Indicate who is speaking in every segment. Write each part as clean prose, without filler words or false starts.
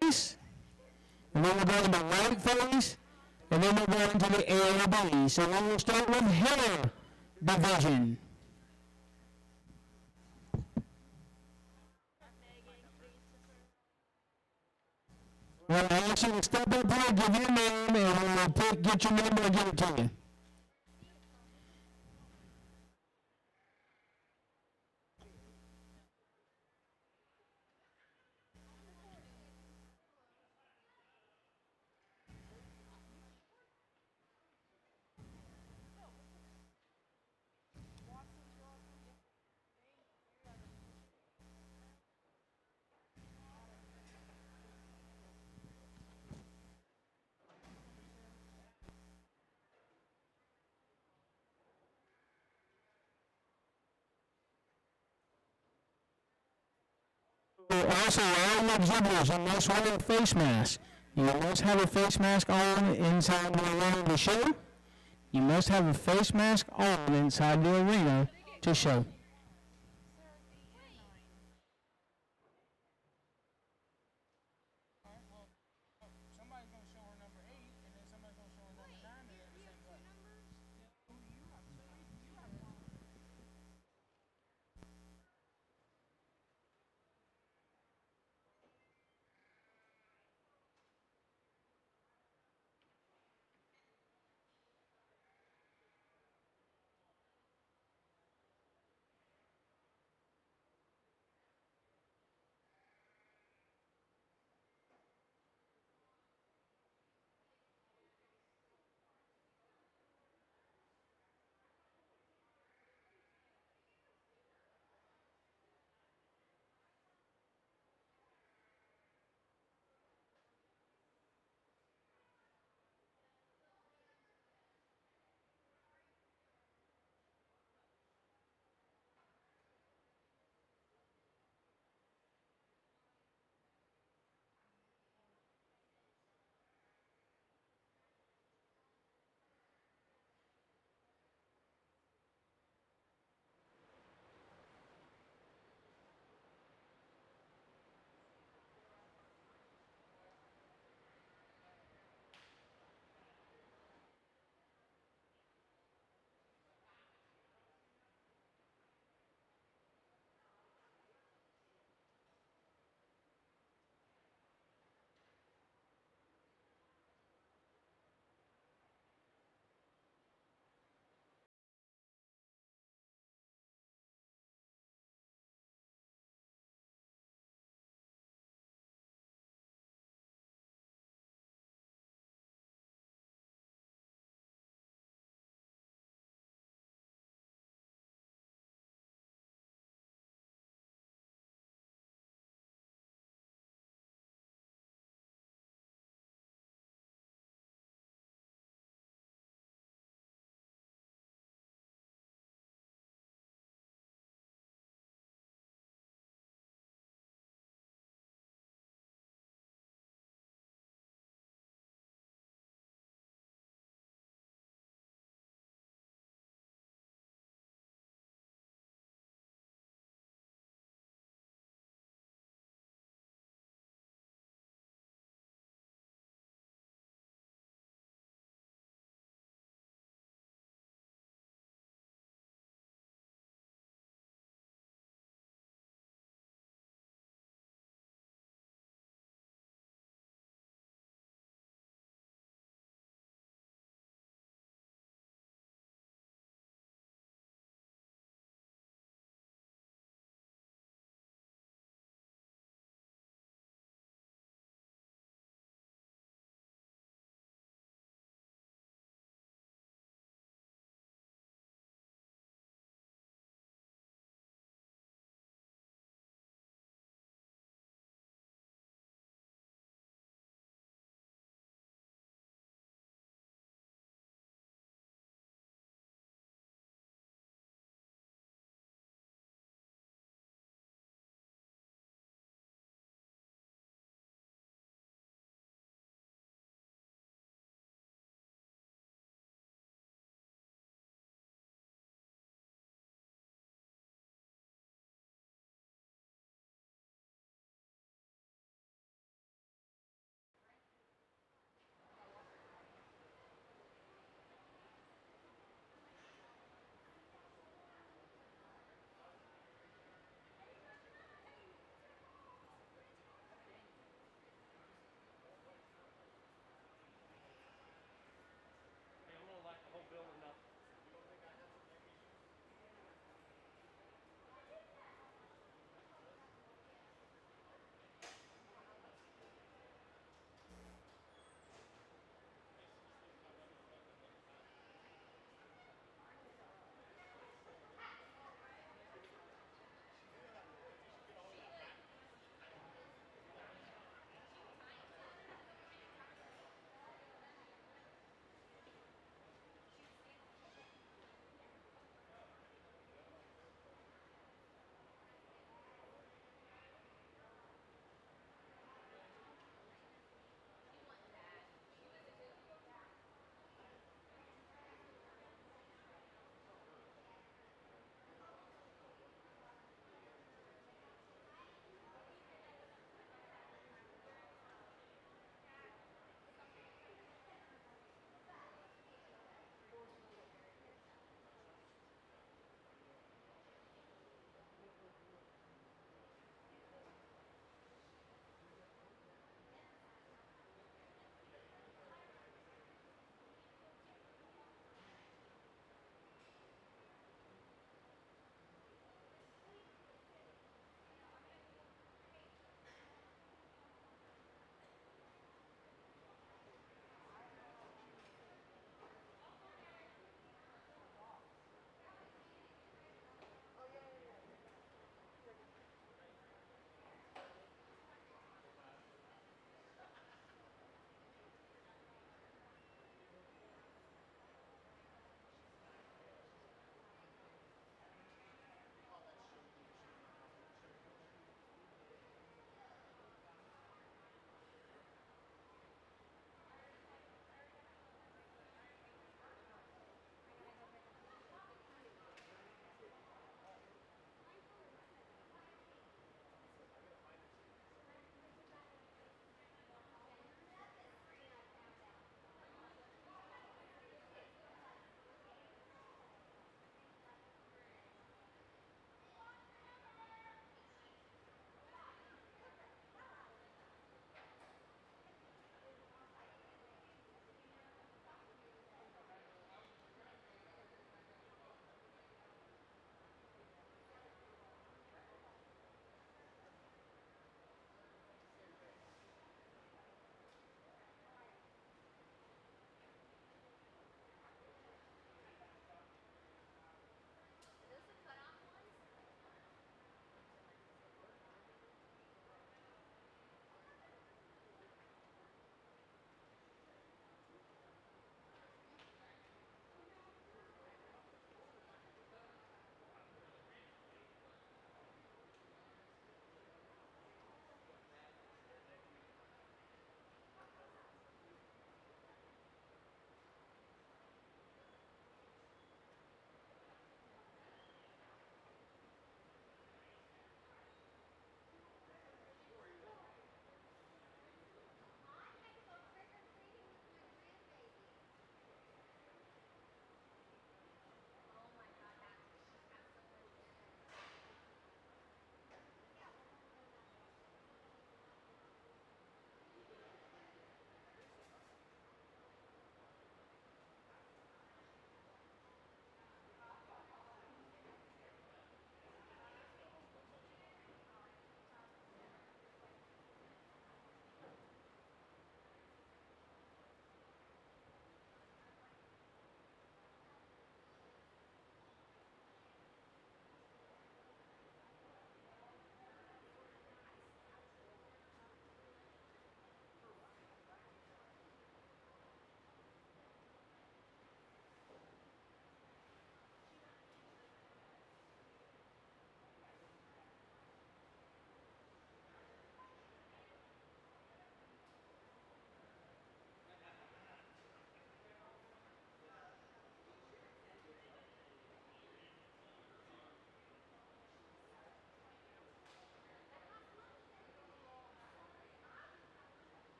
Speaker 1: and then we'll go into Whiteface, and then we'll go into the AOB. So we will start with hair division. Well, I want you to step up here, give your name, and we'll get your number and give it to you. Also, all exhibitors, you must wear a face mask. You must have a face mask on inside the arena to show. You must have a face mask on inside the arena to show.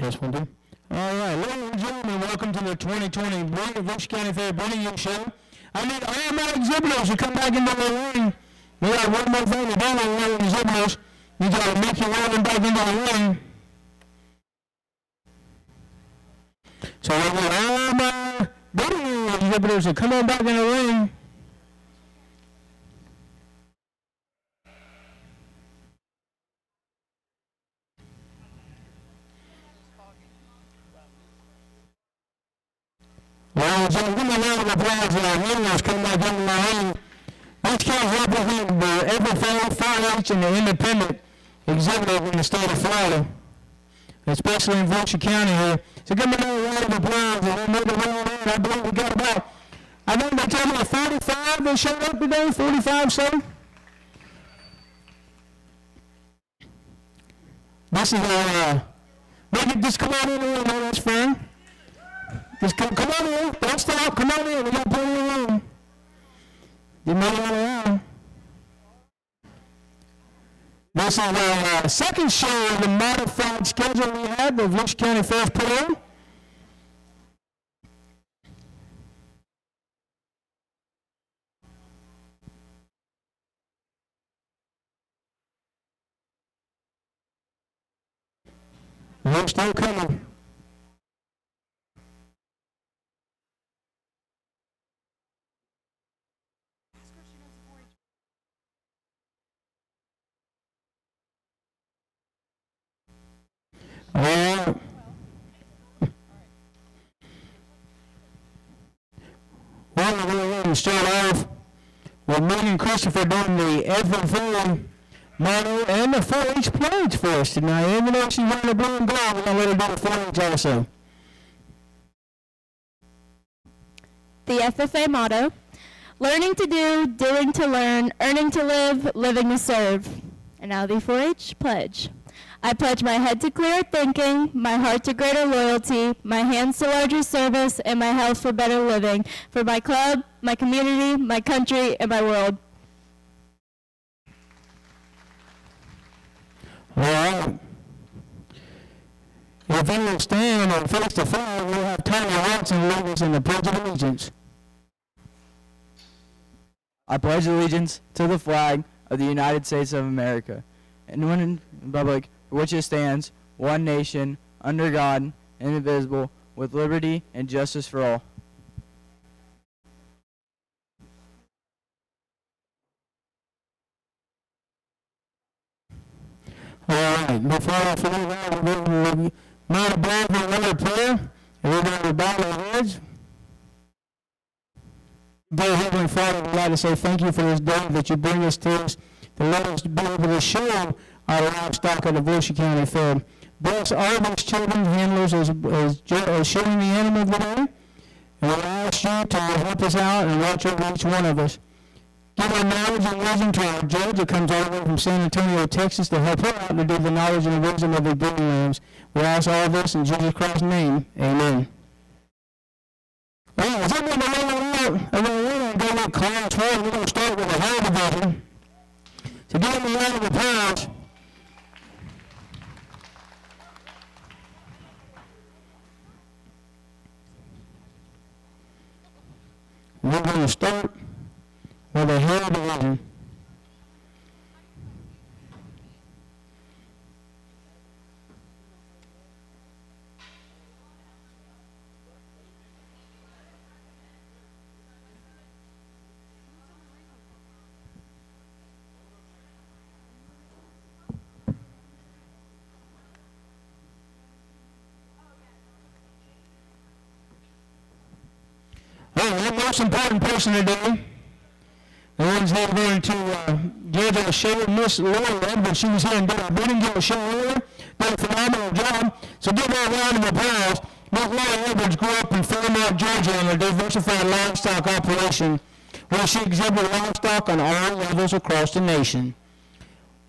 Speaker 1: this one too. All right, ladies and gentlemen, welcome to the 2020 Volusia County Fair Breeding Ewe Show. I need all my exhibitors to come back into the ring. We got one more thing to do with all the exhibitors. You got to make your way back into the ring. So I want all my breeding exhibitors to come on back in the ring. Well, so give me a round of applause for our winners coming back into the ring. These kids represent the FFA, 4-H, and the independent exhibitors in the state of Florida, especially in Volusia County here. So give me another round of applause, and we'll move around. I believe we got about, I think they told me 45 that showed up today, 45 so. This is just come on in here, no, that's fine. Just come on in, don't stop, come on in, we got plenty of room. You know what I mean? This is our second show of the modified schedule we had, the Volusia County Fair's put on. We're still coming. All right. Well, we're going to start off with Megan Christopher doing the FFA model and the 4-H plates for us tonight. Even though she's wearing the blue and gold, we're going to let her do the 4-H also.
Speaker 2: The FFA motto: learning to do, doing to learn, earning to live, living to serve. And now the 4-H pledge. I pledge my head to clearer thinking, my heart to greater loyalty, my hands to larger service, and my health for better living, for my club, my community, my country, and my world.
Speaker 1: All right. If you will stand and face the flag, we'll have Tony Watson lead us in the Pledge of Allegiance.
Speaker 3: I pledge allegiance to the flag of the United States of America, and one in republic for which it stands, one nation, under God, indivisible, with liberty and justice for all.
Speaker 1: All right, before I finish that, we're going to not above for another prayer, and we're going to bow our heads. Dear Heavenly Father, we'd like to say thank you for this day that you bring us to us, to let us be able to show our livestock at the Volusia County Fair. Bless all these children, handlers, as showing the animal today. And we ask you to help us out and watch over each one of us. Give our knowledge and wisdom to our judge that comes all the way from San Antonio, Texas, to help her out to do the knowledge and the wisdom of the breeding lambs. We ask all this in Jesus Christ's name. Amen. Well, is everyone out? We're going to go with Class 1. We're going to start with the high division. So give them a round of applause. We're going to start with the high division. The most important person today, the ones that are going to judge our show, Miss Laura Edwards. She was here and did our breeding ewe show earlier, did a phenomenal job. So give her a round of applause. Miss Laura Edwards grew up in Fairmont, Georgia, in a diversified livestock operation where she exhibited livestock on all levels across the nation.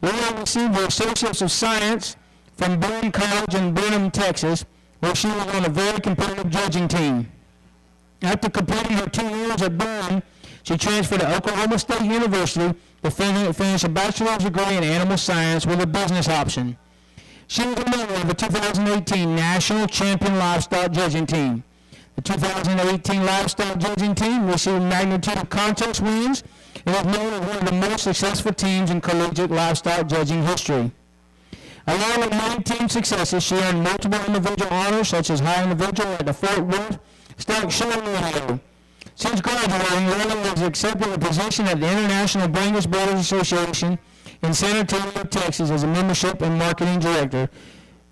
Speaker 1: Laura received the Associates of Science from Boone College in Brenham, Texas, where she was on a very competitive judging team. After completing her 2 years at Boone, she transferred to Oklahoma State University to finish a bachelor's degree in animal science with a business option. She was a member of the 2018 National Champion Livestock Judging Team. The 2018 Livestock Judging Team received magnitude of contest wins and is known as one of the most successful teams in collegiate livestock judging history. Along with many team successes, she earned multiple individual honors, such as high individual at the Fort Worth Stock Show Rodeo. Since graduating, Lily has accepted a position at the International Breeders Association in San Antonio, Texas, as a membership and marketing director.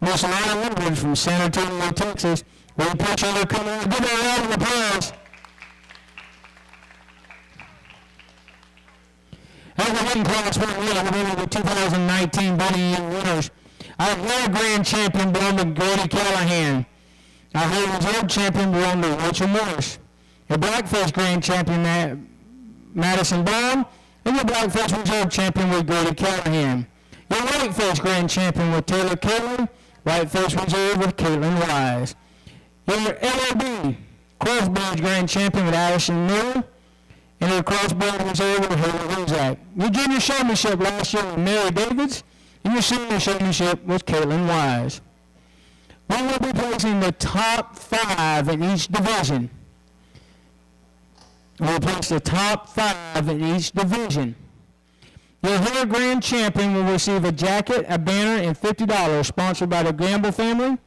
Speaker 1: Miss Lana Woodward from San Antonio, Texas. We appreciate her coming out. Give her a round of applause. As the winning class went in the 2019 Breeding Ewe winners, our world grand champion belonged to Grady Callahan. Our Hayward's World champion belonged to Rachel Morris. The Blackface grand champion, Madison Bond, and your Blackface Reserve champion with Grady Callahan. Your Whiteface grand champion with Taylor Kelly, Whiteface Reserve with Caitlin Wise. Your LOB Crossbreeds grand champion with Addison Miller, and your Crossbreed Reserve with Haley Rozak. Your junior showmanship last year with Mary Davids, and your senior showmanship was Caitlin Wise. We will be placing the top 5 in each division. We'll place the top 5 in each division. Your Hair Grand Champion will receive a jacket, a banner, and $50 sponsored by the Gamble family.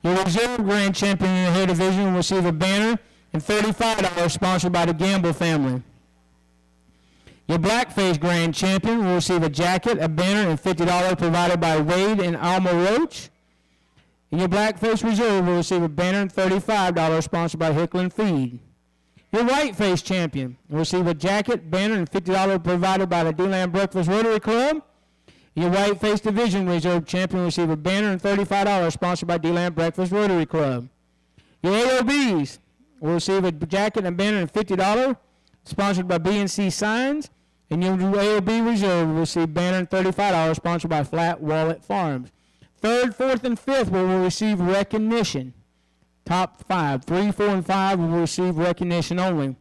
Speaker 1: Your Reserve Grand Champion in the Hair Division will receive a banner and $35 sponsored by the Gamble family. Your Blackface Grand Champion will receive a jacket, a banner, and $50 provided by Wade and Alma Roach. And your Blackface Reserve will receive a banner and $35 sponsored by Hickland Feed. Your Whiteface Champion will receive a jacket, banner, and $50 provided by the D-Land Breakfast Rotary Club. Your Whiteface Division Reserve Champion will receive a banner and $35 sponsored by D-Land Breakfast Rotary Club. Your AOBs will receive a jacket and banner and $50 sponsored by B&C Signs. And your AOB Reserve will receive banner and $35 sponsored by Flat Wallet Farms. 3rd, 4th, and 5th will receive recognition. Top 5, 3, 4, and 5 will receive recognition only.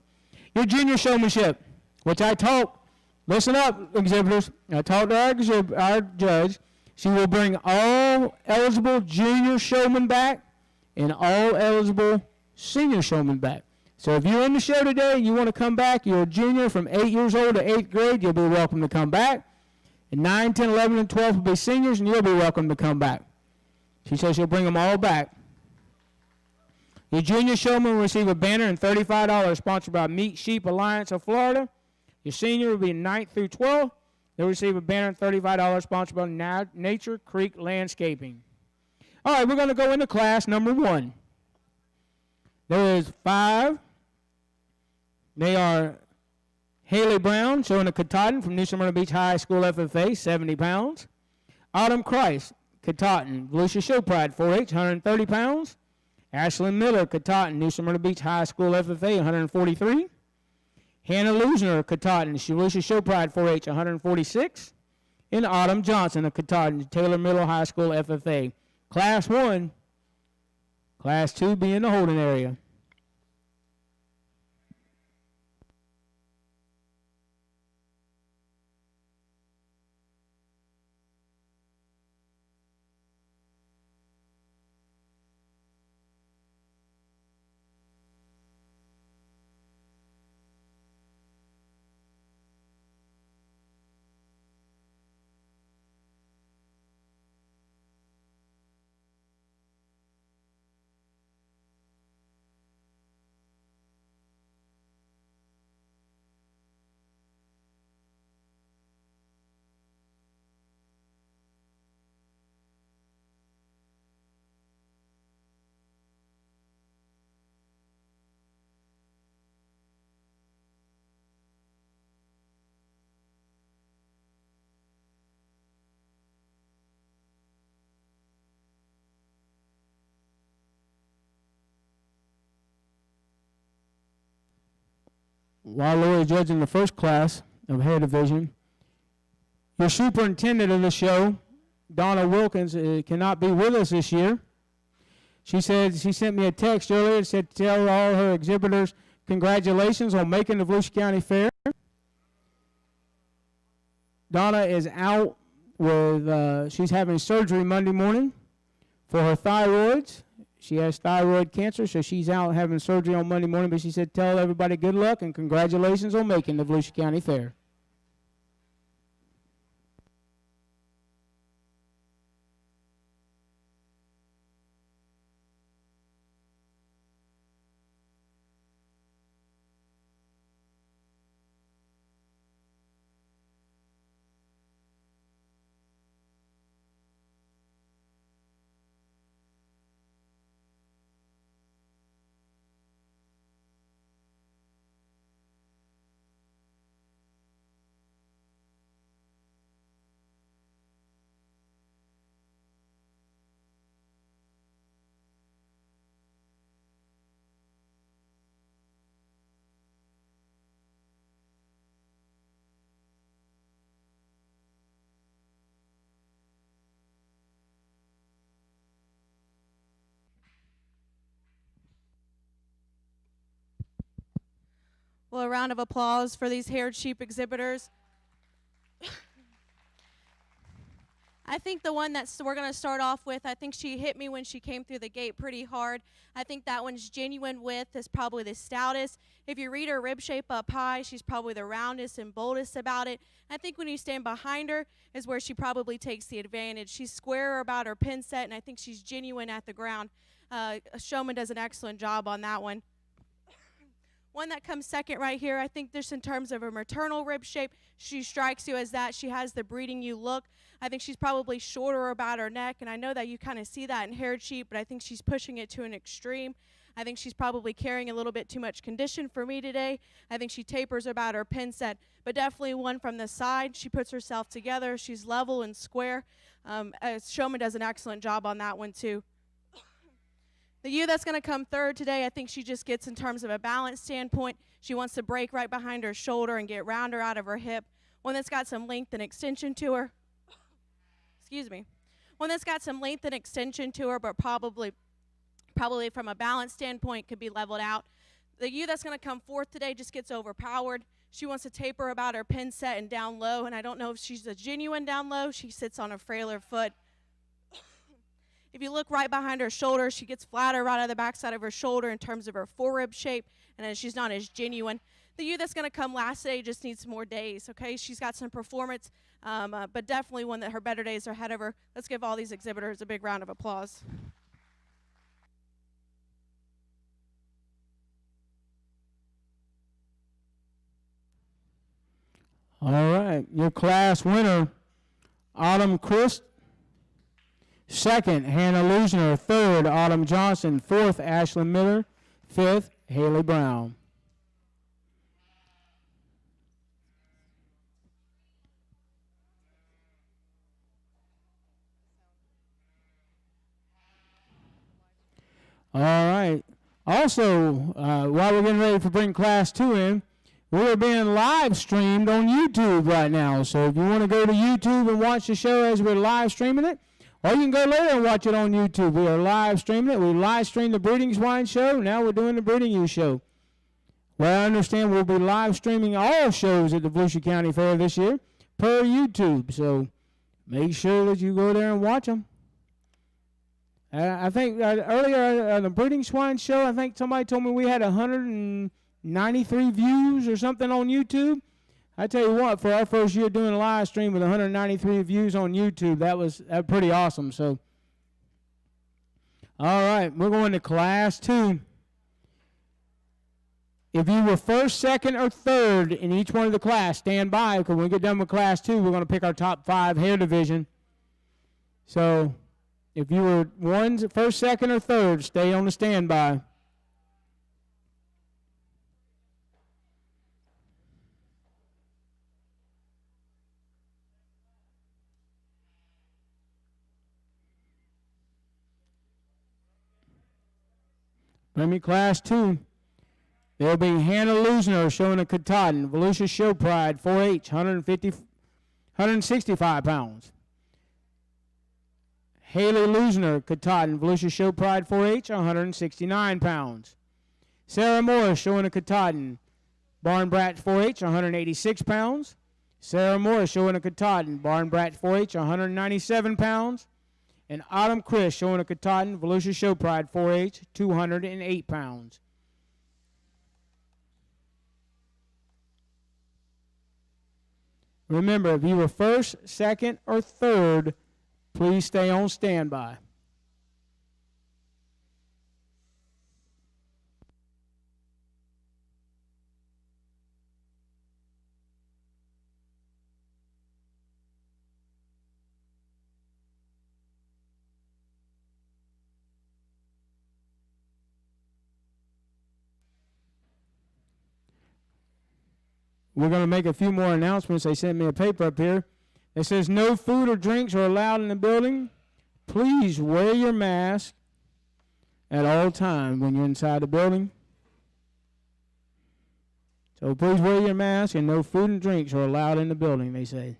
Speaker 1: Your junior showmanship, which I taught, listen up, exhibitors. I taught our judge, she will bring all eligible junior showmen back and all eligible senior showmen back. So if you're in the show today and you want to come back, you're a junior from 8 years old to 8th grade, you'll be welcome to come back. And 9, 10, 11, and 12 will be seniors, and you'll be welcome to come back. She says she'll bring them all back. Your junior showman will receive a banner and $35 sponsored by Meat Sheep Alliance of Florida. Your senior will be 9th through 12th. They'll receive a banner and $35 sponsored by Nature Creek Landscaping. All right, we're going to go into class number 1. There is 5. They are Haley Brown, showing a Katahdin from New Smyrna Beach High School FFA, 70 pounds. Autumn Christ, Katahdin, Volusia Show Pride 4-H, 130 pounds. Ashlyn Miller, Katahdin, New Smyrna Beach High School FFA, 143. Hannah Lusner, Katahdin, Volusia Show Pride 4-H, 146. And Autumn Johnson of Katahdin, Taylor Middle High School FFA. Class 1, Class 2 be in the holding area. While Lori is judging the first class of hair division, your superintendent of the show, Donna Wilkins, cannot be with us this year. She said she sent me a text earlier and said to tell all her exhibitors congratulations on making the Volusia County Fair. Donna is out with, she's having surgery Monday morning for her thyroids. She has thyroid cancer, so she's out having surgery on Monday morning, but she said tell everybody good luck and congratulations on making the Volusia County Fair.
Speaker 4: Well, a round of applause for these haired sheep exhibitors. I think the one that we're going to start off with, I think she hit me when she came through the gate pretty hard. I think that one's genuine width is probably the stoutest. If you read her rib shape up high, she's probably the roundest and boldest about it. I think when you stand behind her is where she probably takes the advantage. She's square about her pin set, and I think she's genuine at the ground. Showman does an excellent job on that one. One that comes second right here, I think just in terms of her maternal rib shape, she strikes you as that. She has the breeding ewe look. I think she's probably shorter about her neck, and I know that you kind of see that in haired sheep, but I think she's pushing it to an extreme. I think she's probably carrying a little bit too much condition for me today. I think she tapers about her pin set, but definitely one from the side. She puts herself together. She's level and square. Showman does an excellent job on that one, too. The ewe that's going to come third today, I think she just gets in terms of a balance standpoint. She wants to break right behind her shoulder and get rounder out of her hip. One that's got some length and extension to her. Excuse me. One that's got some length and extension to her, but probably from a balance standpoint could be leveled out. The ewe that's going to come fourth today just gets overpowered. She wants to taper about her pin set and down low, and I don't know if she's a genuine down low. She sits on a frailer foot. If you look right behind her shoulder, she gets flatter right out of the backside of her shoulder in terms of her forerib shape, and then she's not as genuine. The ewe that's going to come last today just needs more days, okay? She's got some performance, but definitely one that her better days are ahead of her. Let's give all these exhibitors a big round of applause.
Speaker 1: All right, your class winner, Autumn Christ. Second, Hannah Lusner. Third, Autumn Johnson. Fourth, Ashlyn Miller. Fifth, Haley Brown. All right. Also, while we're getting ready to bring class 2 in, we are being live streamed on YouTube right now. So if you want to go to YouTube and watch the show as we're live streaming it, or you can go later and watch it on YouTube. We are live streaming it. We live streamed the Breeding Swine Show. Now we're doing the Breeding Ewe Show. Well, I understand we'll be live streaming all shows at the Volusia County Fair this year per YouTube. So make sure that you go there and watch them. I think earlier on the Breeding Swine Show, I think somebody told me we had 193 views or something on YouTube. I tell you what, for our first year doing a live stream with 193 views on YouTube, that was pretty awesome. So, all right, we're going to class 2. If you were first, second, or third in each one of the class, stand by, because when we get done with class 2, we're going to pick our top 5 hair division. So, if you were first, second, or third, stay on the standby. Bring me class 2. There'll be Hannah Lusner showing a Katahdin, Volusia Show Pride, 4H, 165 pounds. Haley Lusner, Katahdin, Volusia Show Pride, 4H, 169 pounds. Sarah Morris showing a Katahdin, Barn Brat, 4H, 186 pounds. Sarah Moore showing a Katahdin, Barn Brat 4-H, 197 pounds. And Autumn Chris showing a Katahdin, Volusia Show Pride 4-H, 208 pounds. Remember, if you were first, second, or third, please stay on standby. We're going to make a few more announcements. They sent me a paper up here. It says no food or drinks are allowed in the building. Please wear your mask at all times when you're inside the building. So please wear your mask, and no food and drinks are allowed in the building, they say.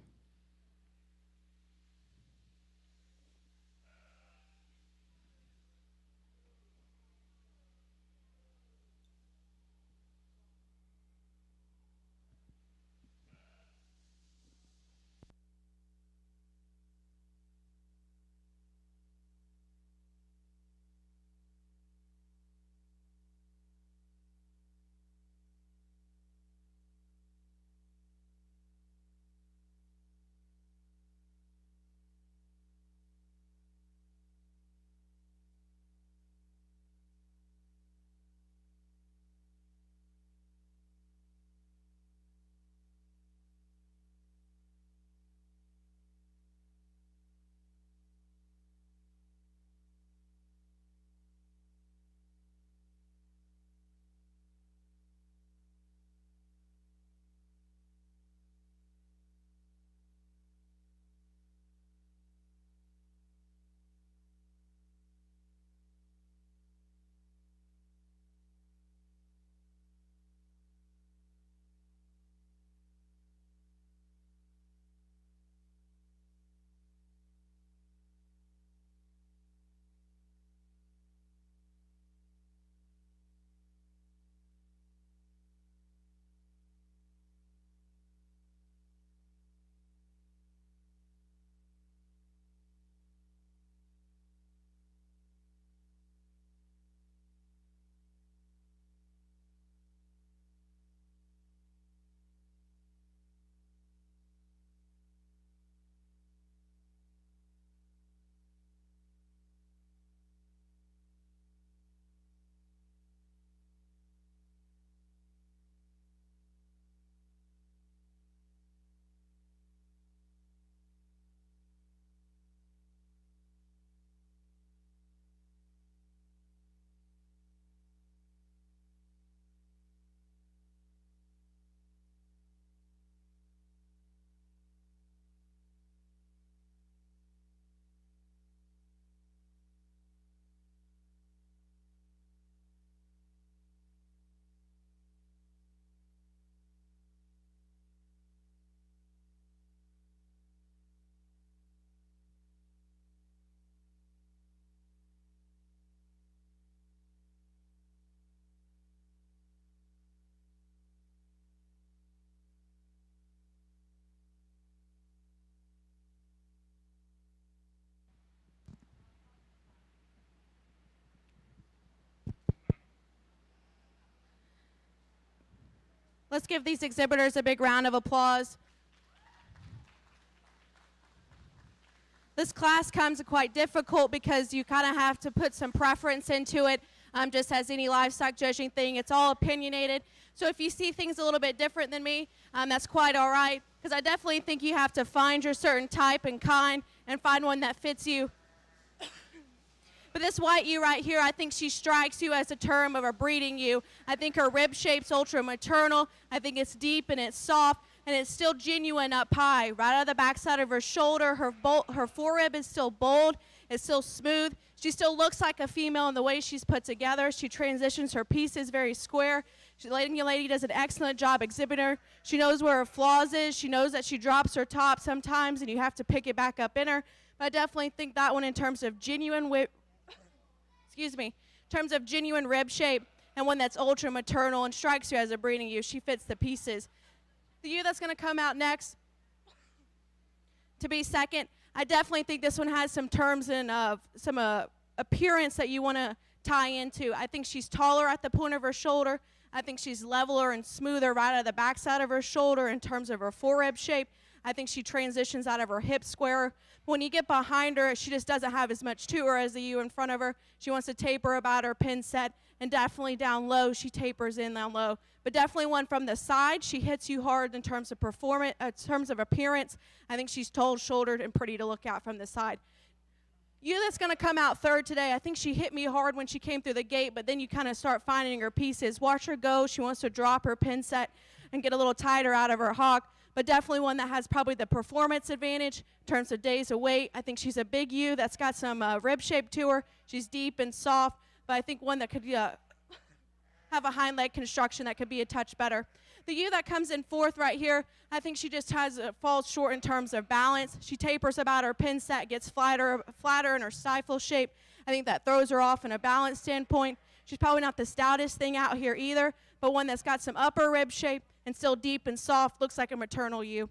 Speaker 4: Let's give these exhibitors a big round of applause. This class comes quite difficult because you kind of have to put some preference into it, just as any livestock judging thing. It's all opinionated. So if you see things a little bit different than me, that's quite all right, because I definitely think you have to find your certain type and kind and find one that fits you. But this white ewe right here, I think she strikes you as a term of a breeding ewe. I think her rib shape's ultra maternal. I think it's deep and it's soft, and it's still genuine up high. Right out of the backside of her shoulder, her forerib is still bold. It's still smooth. She still looks like a female in the way she's put together. She transitions her pieces very square. The lady does an excellent job exhibiting her. She knows where her flaws is. She knows that she drops her top sometimes, and you have to pick it back up in her. But I definitely think that one in terms of genuine rib shape, and one that's ultra maternal and strikes you as a breeding ewe. She fits the pieces. The ewe that's going to come out next to be second. I definitely think this one has some terms and some appearance that you want to tie into. I think she's taller at the point of her shoulder. I think she's leveler and smoother right out of the backside of her shoulder in terms of her forerib shape. I think she transitions out of her hip square. When you get behind her, she just doesn't have as much to her as the ewe in front of her. She wants to taper about her pin set, and definitely down low, she tapers in down low. But definitely one from the side, she hits you hard in terms of performance, in terms of appearance. I think she's tall, shouldered, and pretty to look at from the side. You that's going to come out third today, I think she hit me hard when she came through the gate, but then you kind of start finding her pieces. Watch her go. She wants to drop her pin set and get a little tighter out of her hock, but definitely one that has probably the performance advantage in terms of days of weight. I think she's a big ewe that's got some rib shape to her. She's deep and soft, but I think one that could have a hind leg construction that could be a touch better. The ewe that comes in fourth right here, I think she just falls short in terms of balance. She tapers about her pin set, gets flatter in her stifle shape. I think that throws her off in a balance standpoint. She's probably not the stoutest thing out here either, but one that's got some upper rib shape and still deep and soft, looks like a maternal ewe.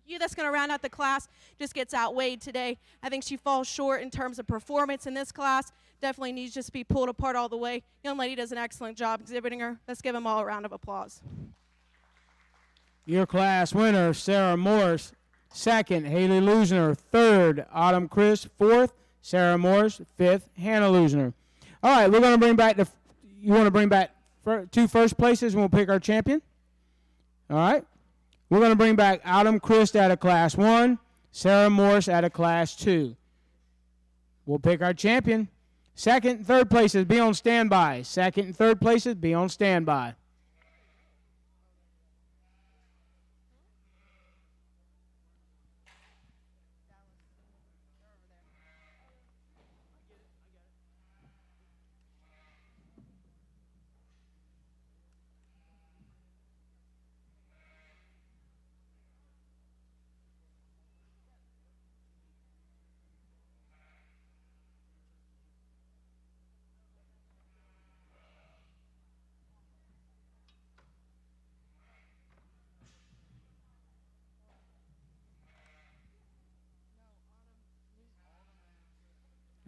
Speaker 4: Ewe that's going to round out the class just gets outweighed today. I think she falls short in terms of performance in this class. Definitely needs just to be pulled apart all the way. Young lady does an excellent job exhibiting her. Let's give them all a round of applause.
Speaker 1: Your class winner, Sarah Morris. Second, Haley Lusner. Third, Autumn Chris. Fourth, Sarah Morris. Fifth, Hannah Lusner. All right, we're going to bring back you want to bring back two first places and we'll pick our champion? All right. We're going to bring back Autumn Chris out of Class 1, Sarah Morris out of Class 2. We'll pick our champion. Second and third places, be on standby. Second and third places, be on standby.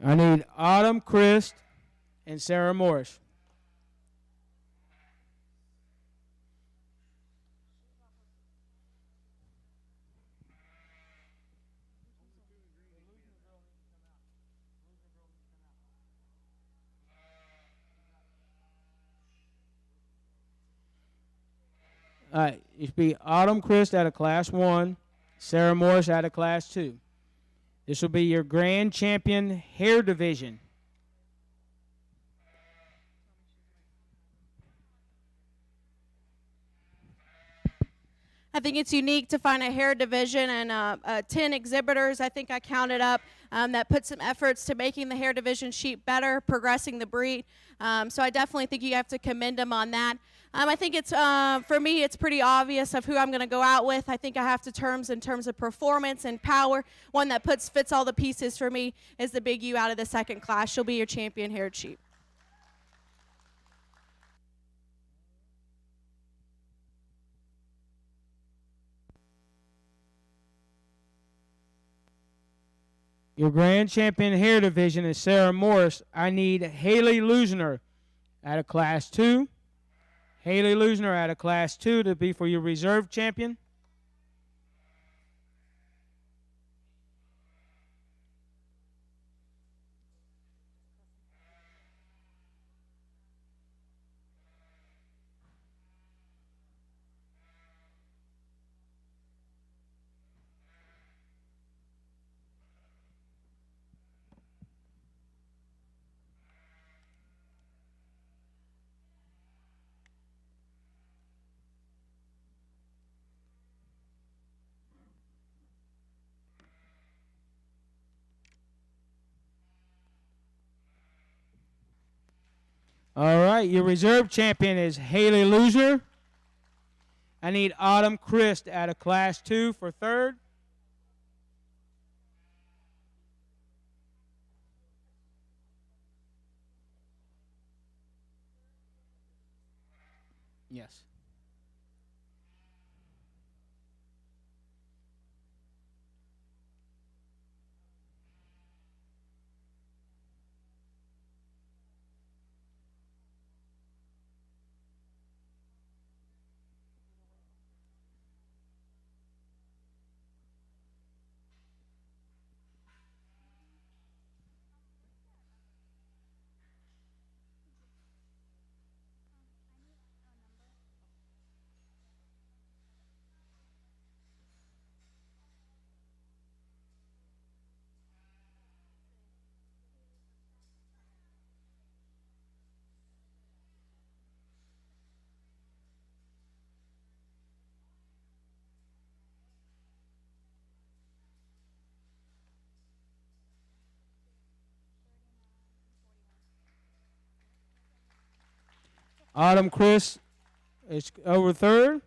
Speaker 1: I need Autumn Christ and Sarah Morris. All right, it should be Autumn Christ out of Class 1, Sarah Morris out of Class 2. This will be your grand champion hair division.
Speaker 4: I think it's unique to find a hair division and 10 exhibitors, I think I counted up, that put some efforts to making the hair division sheep better, progressing the breed. So I definitely think you have to commend them on that. I think it's, for me, it's pretty obvious of who I'm going to go out with. I think I have to terms in terms of performance and power. One that fits all the pieces for me is the big ewe out of the second class. She'll be your champion haired sheep.
Speaker 1: Your grand champion hair division is Sarah Morris. I need Haley Lusner out of Class 2. Haley Lusner out of Class 2 to be for your reserve champion. All right, your reserve champion is Haley Lusner. I need Autumn Christ out of Class 2 for third. Yes. Autumn Chris is over third.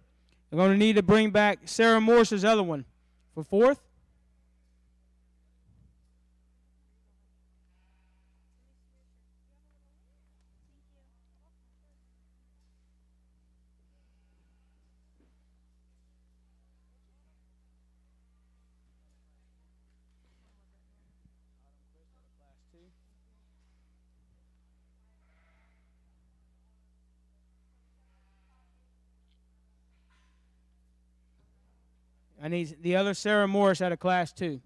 Speaker 1: We're going to need to bring back Sarah Morse's other one for fourth. I need the other Sarah Morse out of Class 2.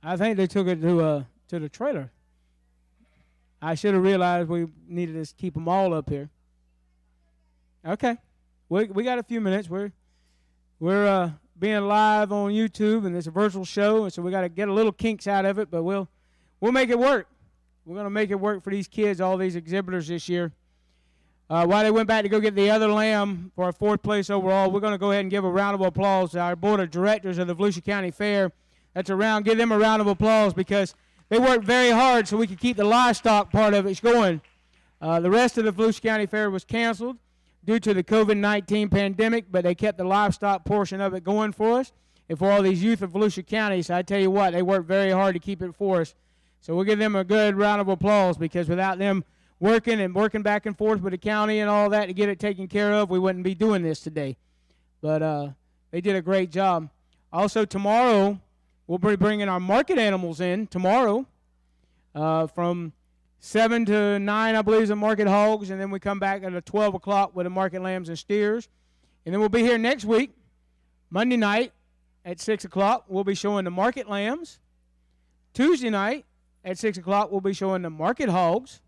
Speaker 1: I think they took it to the trailer. I should have realized we needed to keep them all up here. Okay, we got a few minutes. We're being live on YouTube, and it's a virtual show, and so we got to get a little kinks out of it, but we'll make it work. We're gonna make it work for these kids, all these exhibitors this year. While they went back to go get the other lamb for our fourth place overall, we're going to go ahead and give a round of applause to our board of directors of the Volusia County Fair. Give them a round of applause because they worked very hard so we could keep the livestock part of it going. The rest of the Volusia County Fair was canceled due to the COVID-19 pandemic, but they kept the livestock portion of it going for us and for all these youth of Volusia County. So I tell you what, they worked very hard to keep it for us. So we'll give them a good round of applause because without them working back and forth with the county and all that to get it taken care of, we wouldn't be doing this today. But they did a great job. Also, tomorrow, we'll be bringing our market animals in tomorrow from 7 to 9, I believe, is the market hogs, and then we come back at 12 o'clock with the market lambs and steers. And then we'll be here next week, Monday night at 6 o'clock. We'll be showing the market lambs. Tuesday night at 6 o'clock, we'll be showing the market hogs.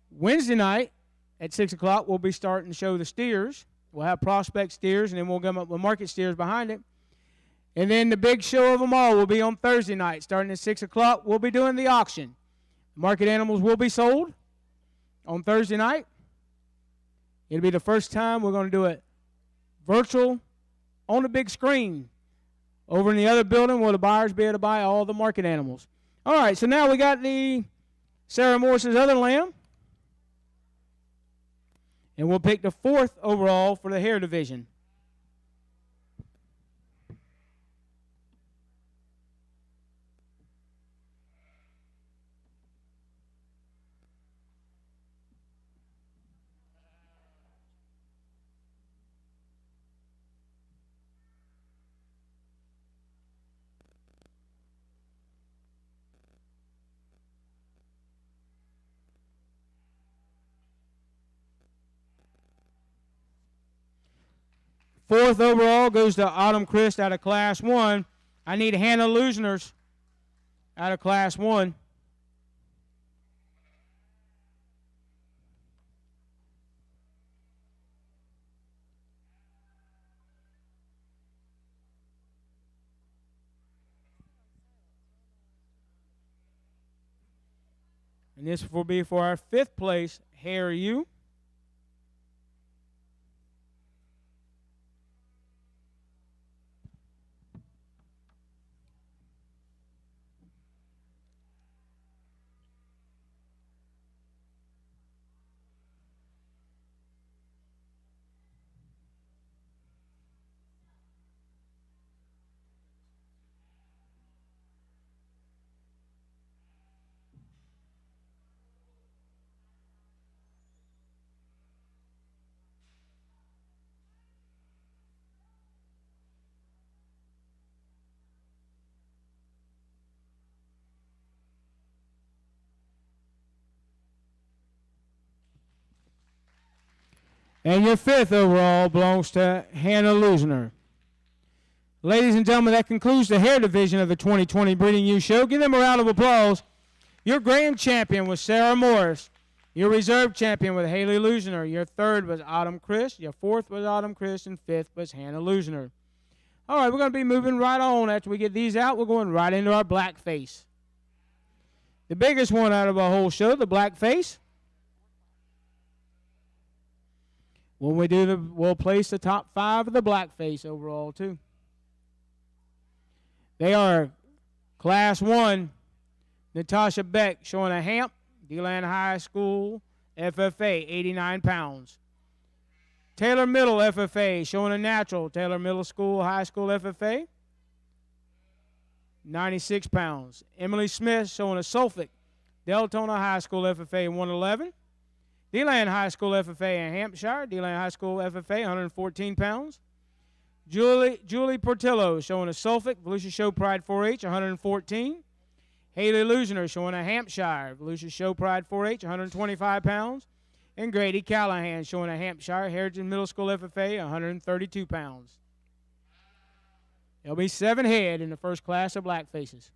Speaker 1: Wednesday night at 6 o'clock, we'll be starting to show the steers. We'll have prospect steers, and then we'll come up with market steers behind it. And then the big show of them all will be on Thursday night. Starting at 6 o'clock, we'll be doing the auction. Market animals will be sold on Thursday night. It'll be the first time we're going to do it virtual on the big screen over in the other building where the buyers be able to buy all the market animals. All right, so now we got the Sarah Morse's other lamb. And we'll pick the fourth overall for the hair division. Fourth overall goes to Autumn Christ out of Class 1. I need Hannah Lusners out of Class 1. And this will be for our fifth place, Hair U. And your 5th overall belongs to Hannah Lusner. Ladies and gentlemen, that concludes the hair division of the 2020 Breeding Ewe Show. Give them a round of applause. Your grand champion was Sarah Morris. Your reserve champion was Haley Lusner. Your 3rd was Autumn Chris. Your 4th was Autumn Chris. And 5th was Hannah Lusner. All right, we're going to be moving right on. After we get these out, we're going right into our Blackface. The biggest one out of our whole show, the Blackface. When we do we'll place the top 5 of the Blackface overall, too. They are Class 1, Natasha Beck, showing a Hamp, D-Land High School, FFA, 89 pounds. Taylor Middle, FFA, showing a Natural, Taylor Middle School, High School, FFA, 96 pounds. Emily Smith, showing a Suffolk, Deltona High School, FFA, 111. D-Land High School, FFA in Hampshire, D-Land High School, FFA, 114 pounds. Julie Portillo, showing a Suffolk, Volusia Show Pride 4-H, 114. Haley Lusner, showing a Hampshire, Volusia Show Pride 4-H, 125 pounds. And Grady Callahan, showing a Hampshire, Heritage Middle School FFA, 132 pounds. There'll be 7 head in the first class of Blackfaces.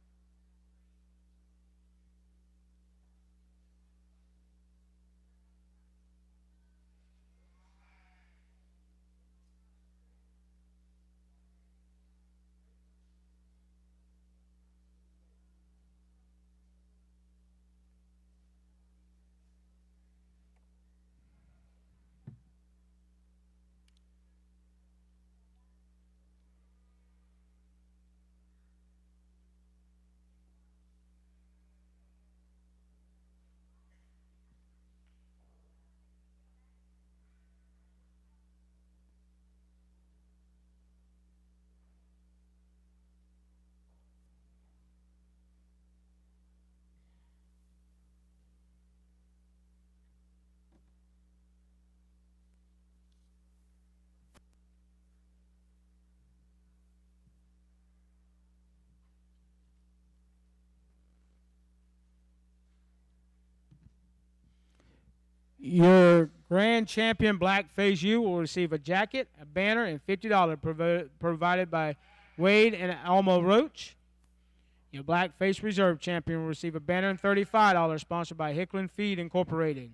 Speaker 1: Your grand champion Blackface Ewe will receive a jacket, a banner, and $50 provided by Wade and Alma Roach. Your Blackface Reserve champion will receive a banner and $35 sponsored by Hickland Feed Incorporated.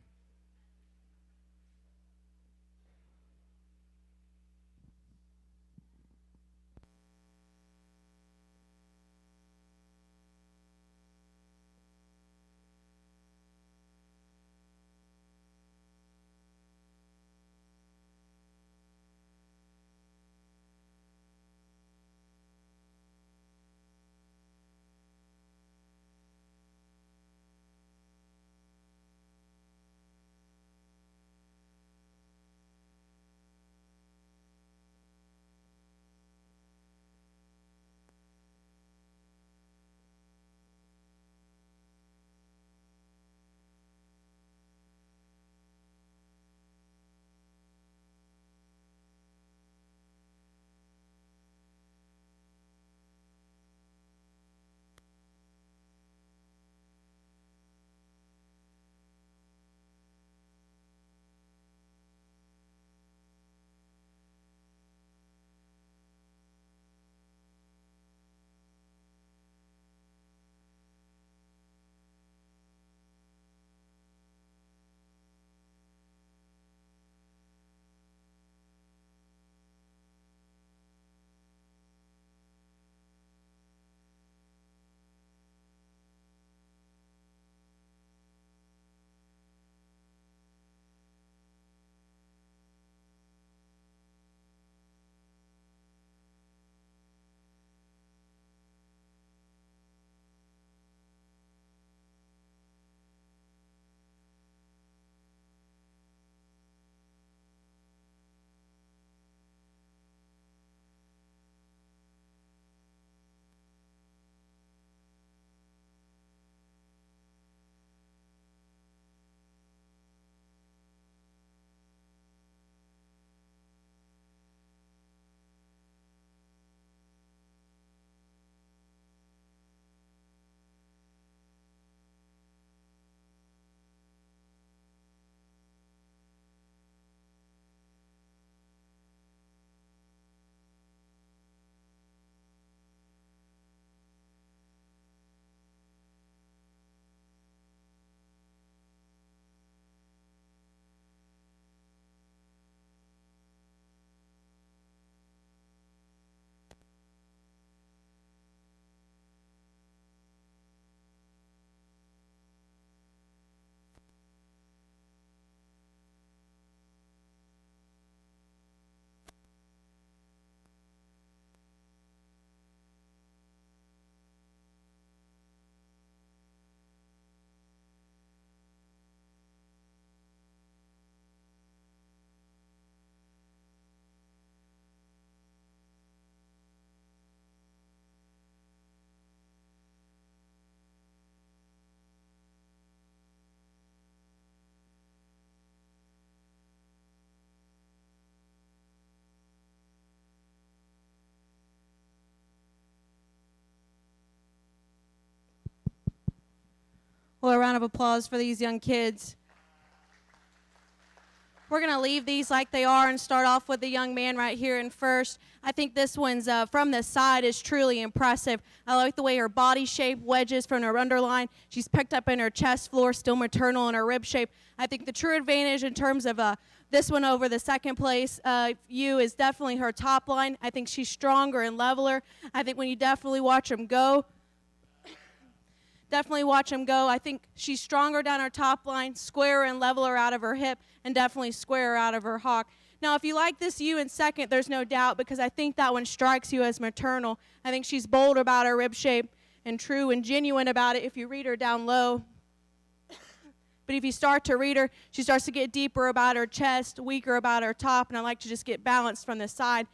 Speaker 4: Well, a round of applause for these young kids. We're going to leave these like they are and start off with the young man right here in first. I think this one's from the side is truly impressive. I like the way her body shape wedges from her underline. She's picked up in her chest floor, still maternal in her rib shape. I think the true advantage in terms of this one over the second place ewe is definitely her top line. I think she's stronger and leveler. I think when you definitely watch them go, I think she's stronger down her top line, squarer and leveler out of her hip, and definitely squarer out of her hock. Now, if you like this ewe in second, there's no doubt, because I think that one strikes you as maternal. I think she's bold about her rib shape and true and genuine about it if you read her down low. But if you start to read her, she starts to get deeper about her chest, weaker about her top, and I like to just get balanced from the side.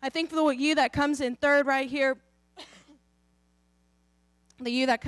Speaker 4: I think for the ewe that comes in third right here, the ewe that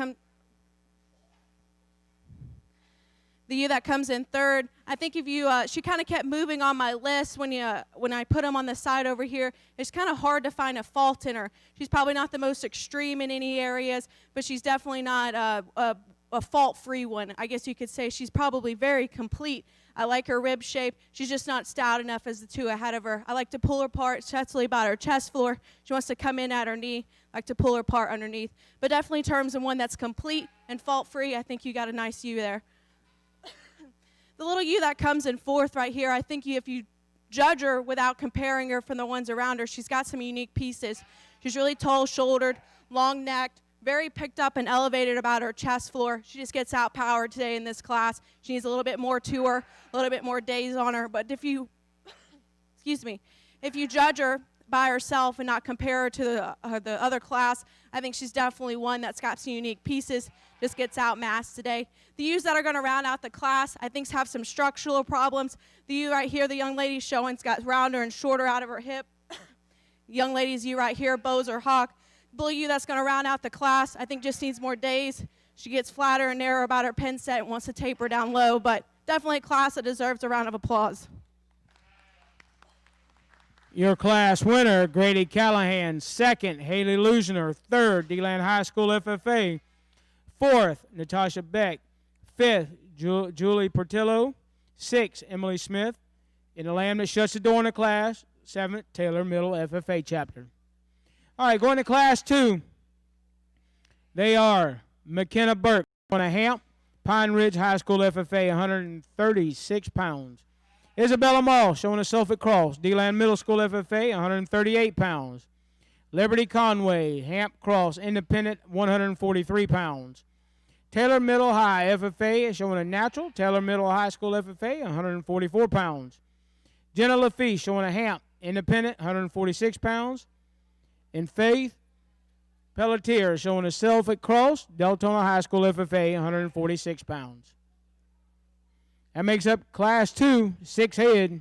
Speaker 4: comes in third, I think if you, she kind of kept moving on my list when I put them on the side over here. It's kind of hard to find a fault in her. She's probably not the most extreme in any areas, but she's definitely not a fault-free one. I guess you could say she's probably very complete. I like her rib shape. She's just not stout enough as the two ahead of her. I like to pull her apart, especially about her chest floor. She wants to come in at her knee. I like to pull her apart underneath. But definitely in terms of one that's complete and fault-free, I think you got a nice ewe there. The little ewe that comes in fourth right here, I think if you judge her without comparing her from the ones around her, she's got some unique pieces. She's really tall-shouldered, long-necked, very picked up and elevated about her chest floor. She just gets outpowered today in this class. She needs a little bit more to her, a little bit more days on her. But if you, if you judge her by herself and not compare her to the other class, I think she's definitely one that's got some unique pieces, just gets outmassed today. The ewes that are going to round out the class, I think, have some structural problems. The ewe right here, the young lady's showing's got rounder and shorter out of her hip. Young lady's ewe right here, bows or hawk. Blue ewe that's going to round out the class, I think just needs more days. She gets flatter and narrower about her pen set and wants to taper down low, but definitely a class that deserves a round of applause.
Speaker 1: Your class winner, Grady Callahan. Second, Haley Lusner. Third, DeLand High School FFA. Fourth, Natasha Beck. Fifth, Julie Portillo. Sixth, Emily Smith. In the lamb that shuts the door in the class, seventh, Taylor Middle FFA chapter. All right, going to class 2. They are McKenna Burke on a Hamp, Pine Ridge High School FFA, 136 pounds. Isabella Mall showing a Suffolk Cross, DeLand Middle School FFA, 138 pounds. Liberty Conway, Hamp Cross, Independent, 143 pounds. Taylor Middle High FFA is showing a natural, Taylor Middle High School FFA, 144 pounds. Jenna Lafitte showing a Hamp, Independent, 146 pounds. And Faith Pelletier showing a Suffolk Cross, Deltona High School FFA, 146 pounds. That makes up Class 2, 6 head.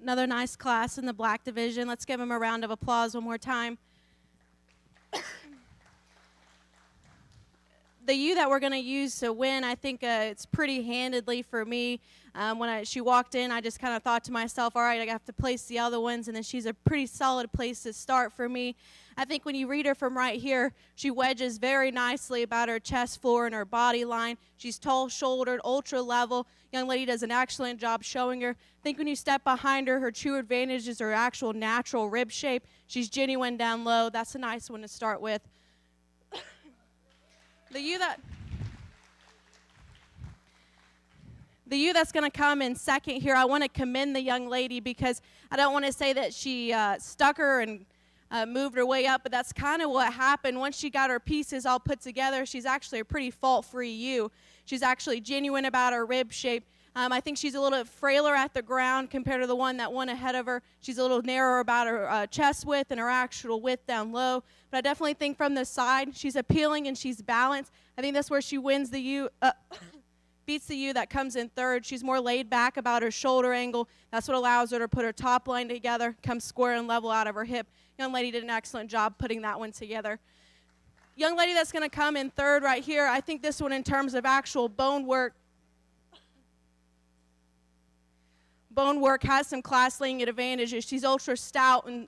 Speaker 4: Another nice class in the black division. Let's give them a round of applause one more time. The ewe that we're going to use to win, I think it's pretty handedly for me. When she walked in, I just kind of thought to myself, all right, I have to place the other ones, and then she's a pretty solid place to start for me. I think when you read her from right here, she wedges very nicely about her chest floor and her body line. She's tall-shouldered, ultra-level. Young lady does an excellent job showing her. I think when you step behind her, her true advantage is her actual natural rib shape. She's genuine down low. That's a nice one to start with. The ewe that's going to come in second here, I want to commend the young lady because I don't want to say that she stuck her and moved her way up, but that's kind of what happened. Once she got her pieces all put together, she's actually a pretty fault-free ewe. She's actually genuine about her rib shape. I think she's a little bit frailer at the ground compared to the one that went ahead of her. She's a little narrower about her chest width and her actual width down low. But I definitely think from the side, she's appealing and she's balanced. I think that's where she wins the ewe, beats the ewe that comes in third. She's more laid back about her shoulder angle. That's what allows her to put her top line together, come square and level out of her hip. Young lady did an excellent job putting that one together. Young lady that's going to come in third right here, I think this one in terms of actual bone work has some class-leading advantages. She's ultra stout and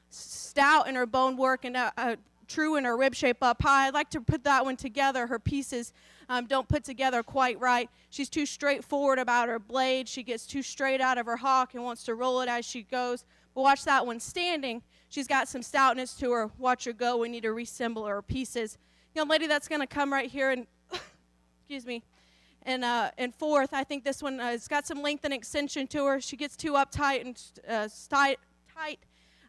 Speaker 4: stout in her bone work and true in her rib shape up high. I'd like to put that one together. Her pieces don't put together quite right. She's too straightforward about her blade. She gets too straight out of her hock and wants to roll it as she goes. But watch that one standing. She's got some stoutness to her. Watch her go. We need to reassemble her pieces. Young lady that's going to come right here and, excuse me, and fourth, I think this one has got some length and extension to her. She gets too uptight and tight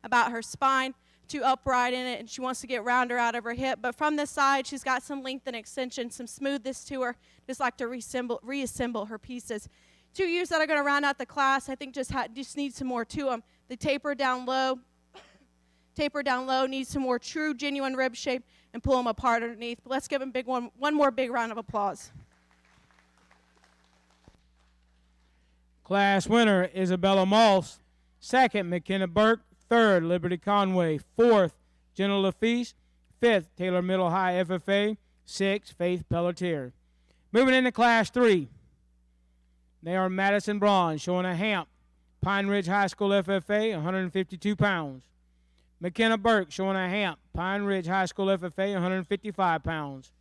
Speaker 4: about her spine, too upright in it, and she wants to get rounder out of her hip. But from the side, she's got some length and extension, some smoothness to her. Just like to reassemble her pieces. Two ewes that are going to round out the class, I think just need some more to them. They taper down low, need some more true, genuine rib shape, and pull them apart underneath. But let's give them one more big round of applause.
Speaker 1: Class winner, Isabella Moss. Second, McKenna Burke. Third, Liberty Conway. Fourth, Jenna Lafiche. Fifth, Taylor Middle High FFA. Sixth, Faith Pelletier. Moving into Class 3. They are Madison Braun, showing a Hamp. Pine Ridge High School FFA, 152 pounds. McKenna Burke, showing a Hamp. Pine Ridge High School FFA, 155 pounds.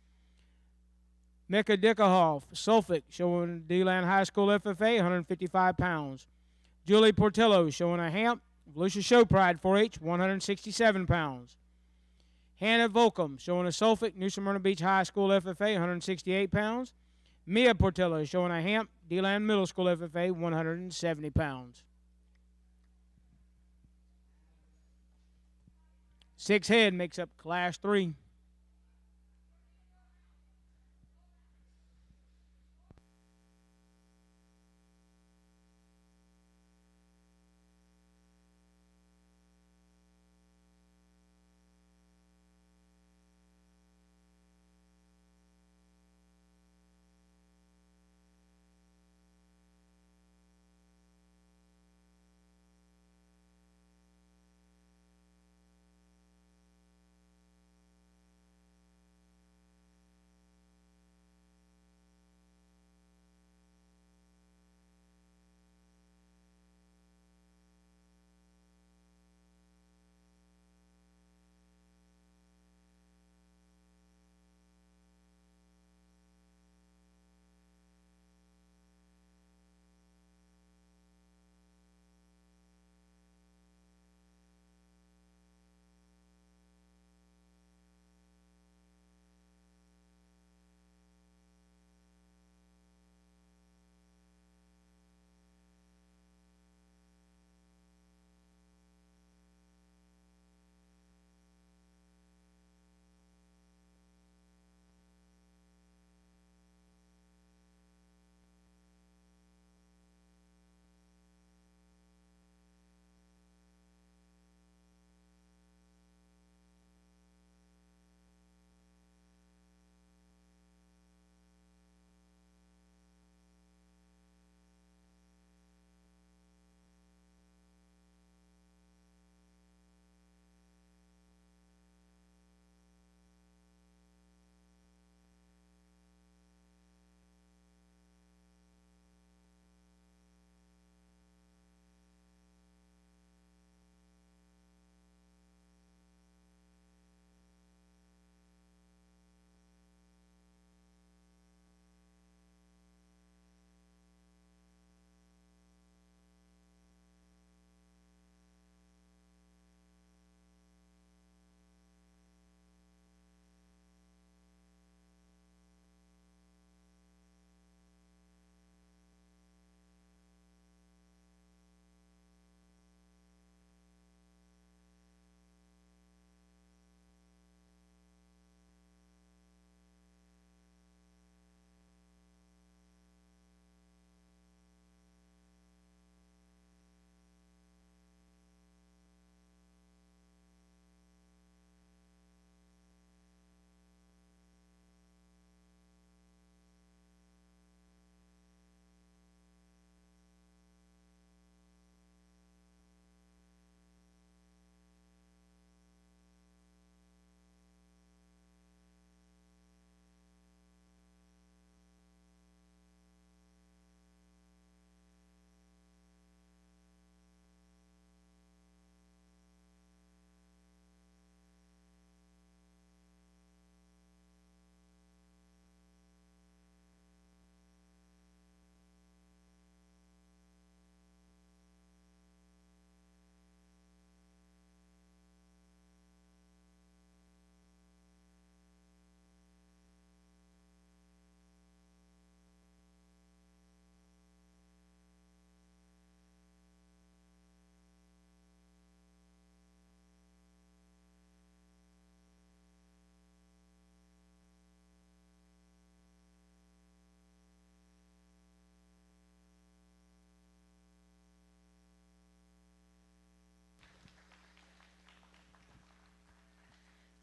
Speaker 1: Micah Dickahoff, Suffolk, showing D-Land High School FFA, 155 pounds. Julie Portillo, showing a Hamp. Volusia Show Pride 4-H, 167 pounds. Hannah Volcom, showing a Suffolk, New Smyrna Beach High School FFA, 168 pounds. Mia Portillo, showing a Hamp, D-Land Middle School FFA, 170 pounds. 6 head makes up Class 3.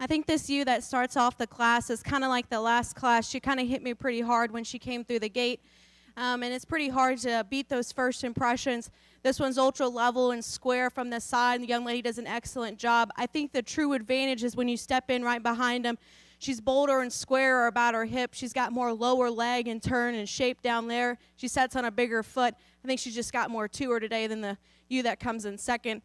Speaker 4: I think this ewe that starts off the class is kind of like the last class. She kind of hit me pretty hard when she came through the gate. And it's pretty hard to beat those first impressions. This one's ultra level and square from the side. The young lady does an excellent job. I think the true advantage is when you step in right behind them. She's bolder and squarer about her hip. She's got more lower leg and turn and shape down there. She sets on a bigger foot. I think she's just got more to her today than the ewe that comes in second.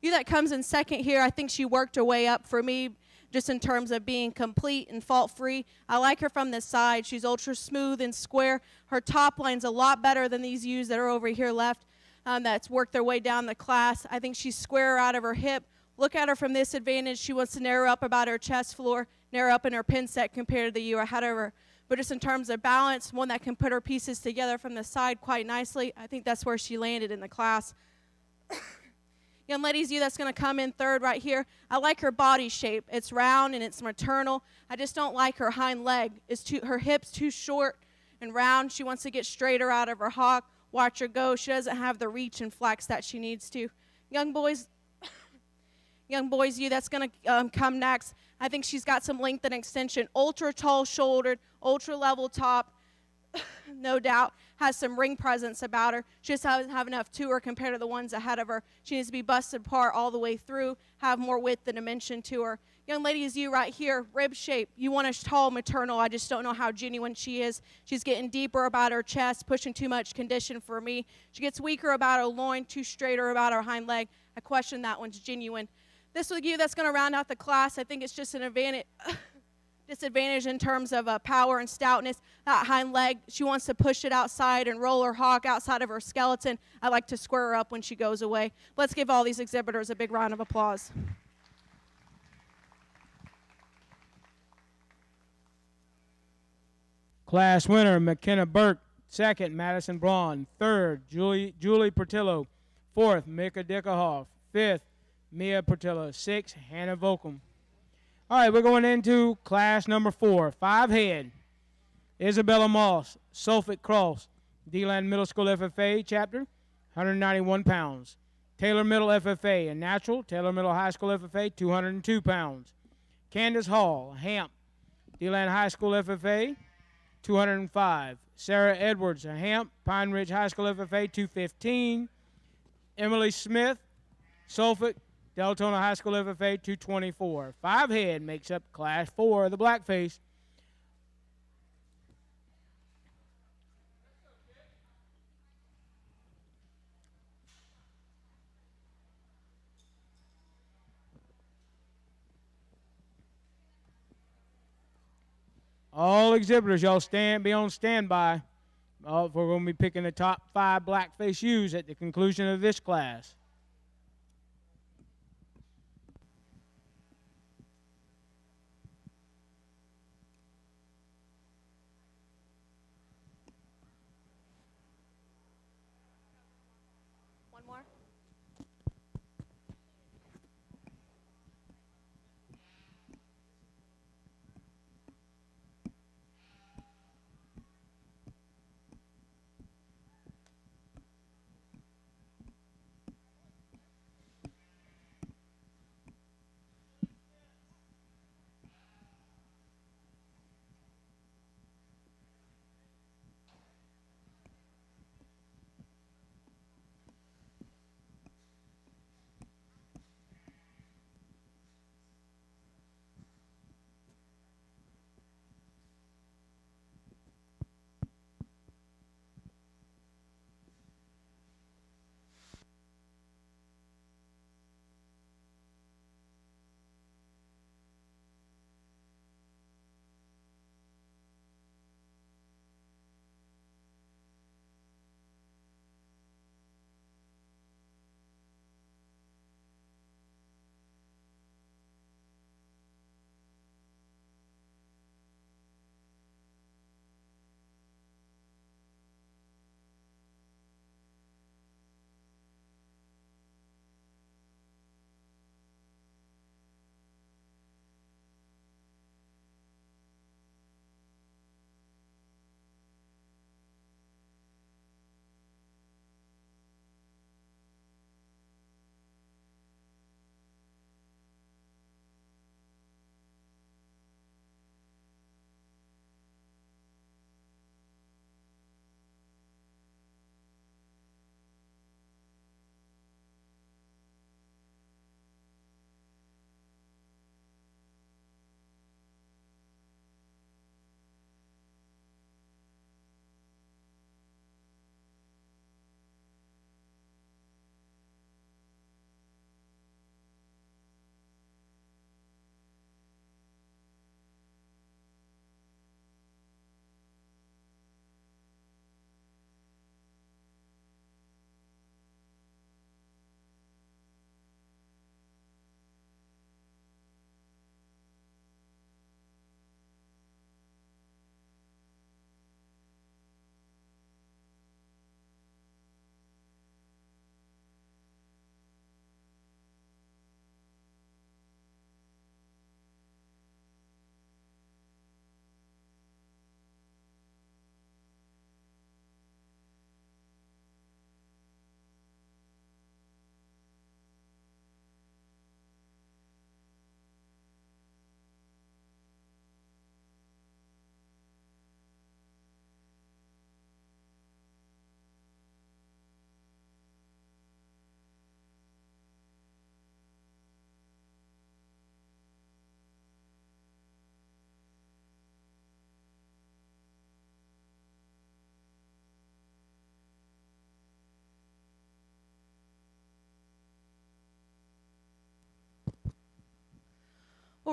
Speaker 4: Ewe that comes in second here, I think she worked her way up for me just in terms of being complete and fault-free. I like her from the side. She's ultra smooth and square. Her top line's a lot better than these ewes that are over here left that's worked their way down the class. I think she's squarer out of her hip. Look at her from this advantage. She wants to narrow up about her chest floor, narrow up in her pin set compared to the ewe ahead of her. But just in terms of balance, one that can put her pieces together from the side quite nicely, I think that's where she landed in the class. Young lady's ewe that's going to come in third right here. I like her body shape. It's round and it's maternal. I just don't like her hind leg. Her hip's too short and round. She wants to get straighter out of her hock. Watch her go. She doesn't have the reach and flex that she needs to. Young boy's ewe that's going to come next. I think she's got some length and extension. Ultra tall shouldered, ultra level top. No doubt, has some ring presence about her. She just doesn't have enough to her compared to the ones ahead of her. She needs to be busted apart all the way through, have more width and dimension to her. Young lady is you right here, rib shape. You want a tall maternal. I just don't know how genuine she is. She's getting deeper about her chest, pushing too much condition for me. She gets weaker about her loin, too straighter about her hind leg. I question that one's genuine. This with you that's going to round out the class, I think it's just an advantage. Disadvantage in terms of power and stoutness. That hind leg, she wants to push it outside and roll her hock outside of her skeleton. I like to square her up when she goes away. Let's give all these exhibitors a big round of applause.
Speaker 1: Class winner, McKenna Burke. Second, Madison Braun. Third, Julie Portillo. Fourth, Mika Dickerhoff. Fifth, Mia Portillo. Sixth, Hannah Volcom. All right, we're going into class number 4, 5 head. Isabella Moss, Suffolk Cross, D-Land Middle School FFA chapter, 191 pounds. Taylor Middle FFA, a natural. Taylor Middle High School FFA, 202 pounds. Candace Hall, Hamp, D-Land High School FFA, 205. Sarah Edwards, a Hamp, Pine Ridge High School FFA, 215. Emily Smith, Suffolk, Deltona High School FFA, 224. 5 head makes up class 4 of the Blackface. All exhibitors, y'all be on standby. We're going to be picking the top 5 Blackface ewes at the conclusion of this class.
Speaker 4: One more.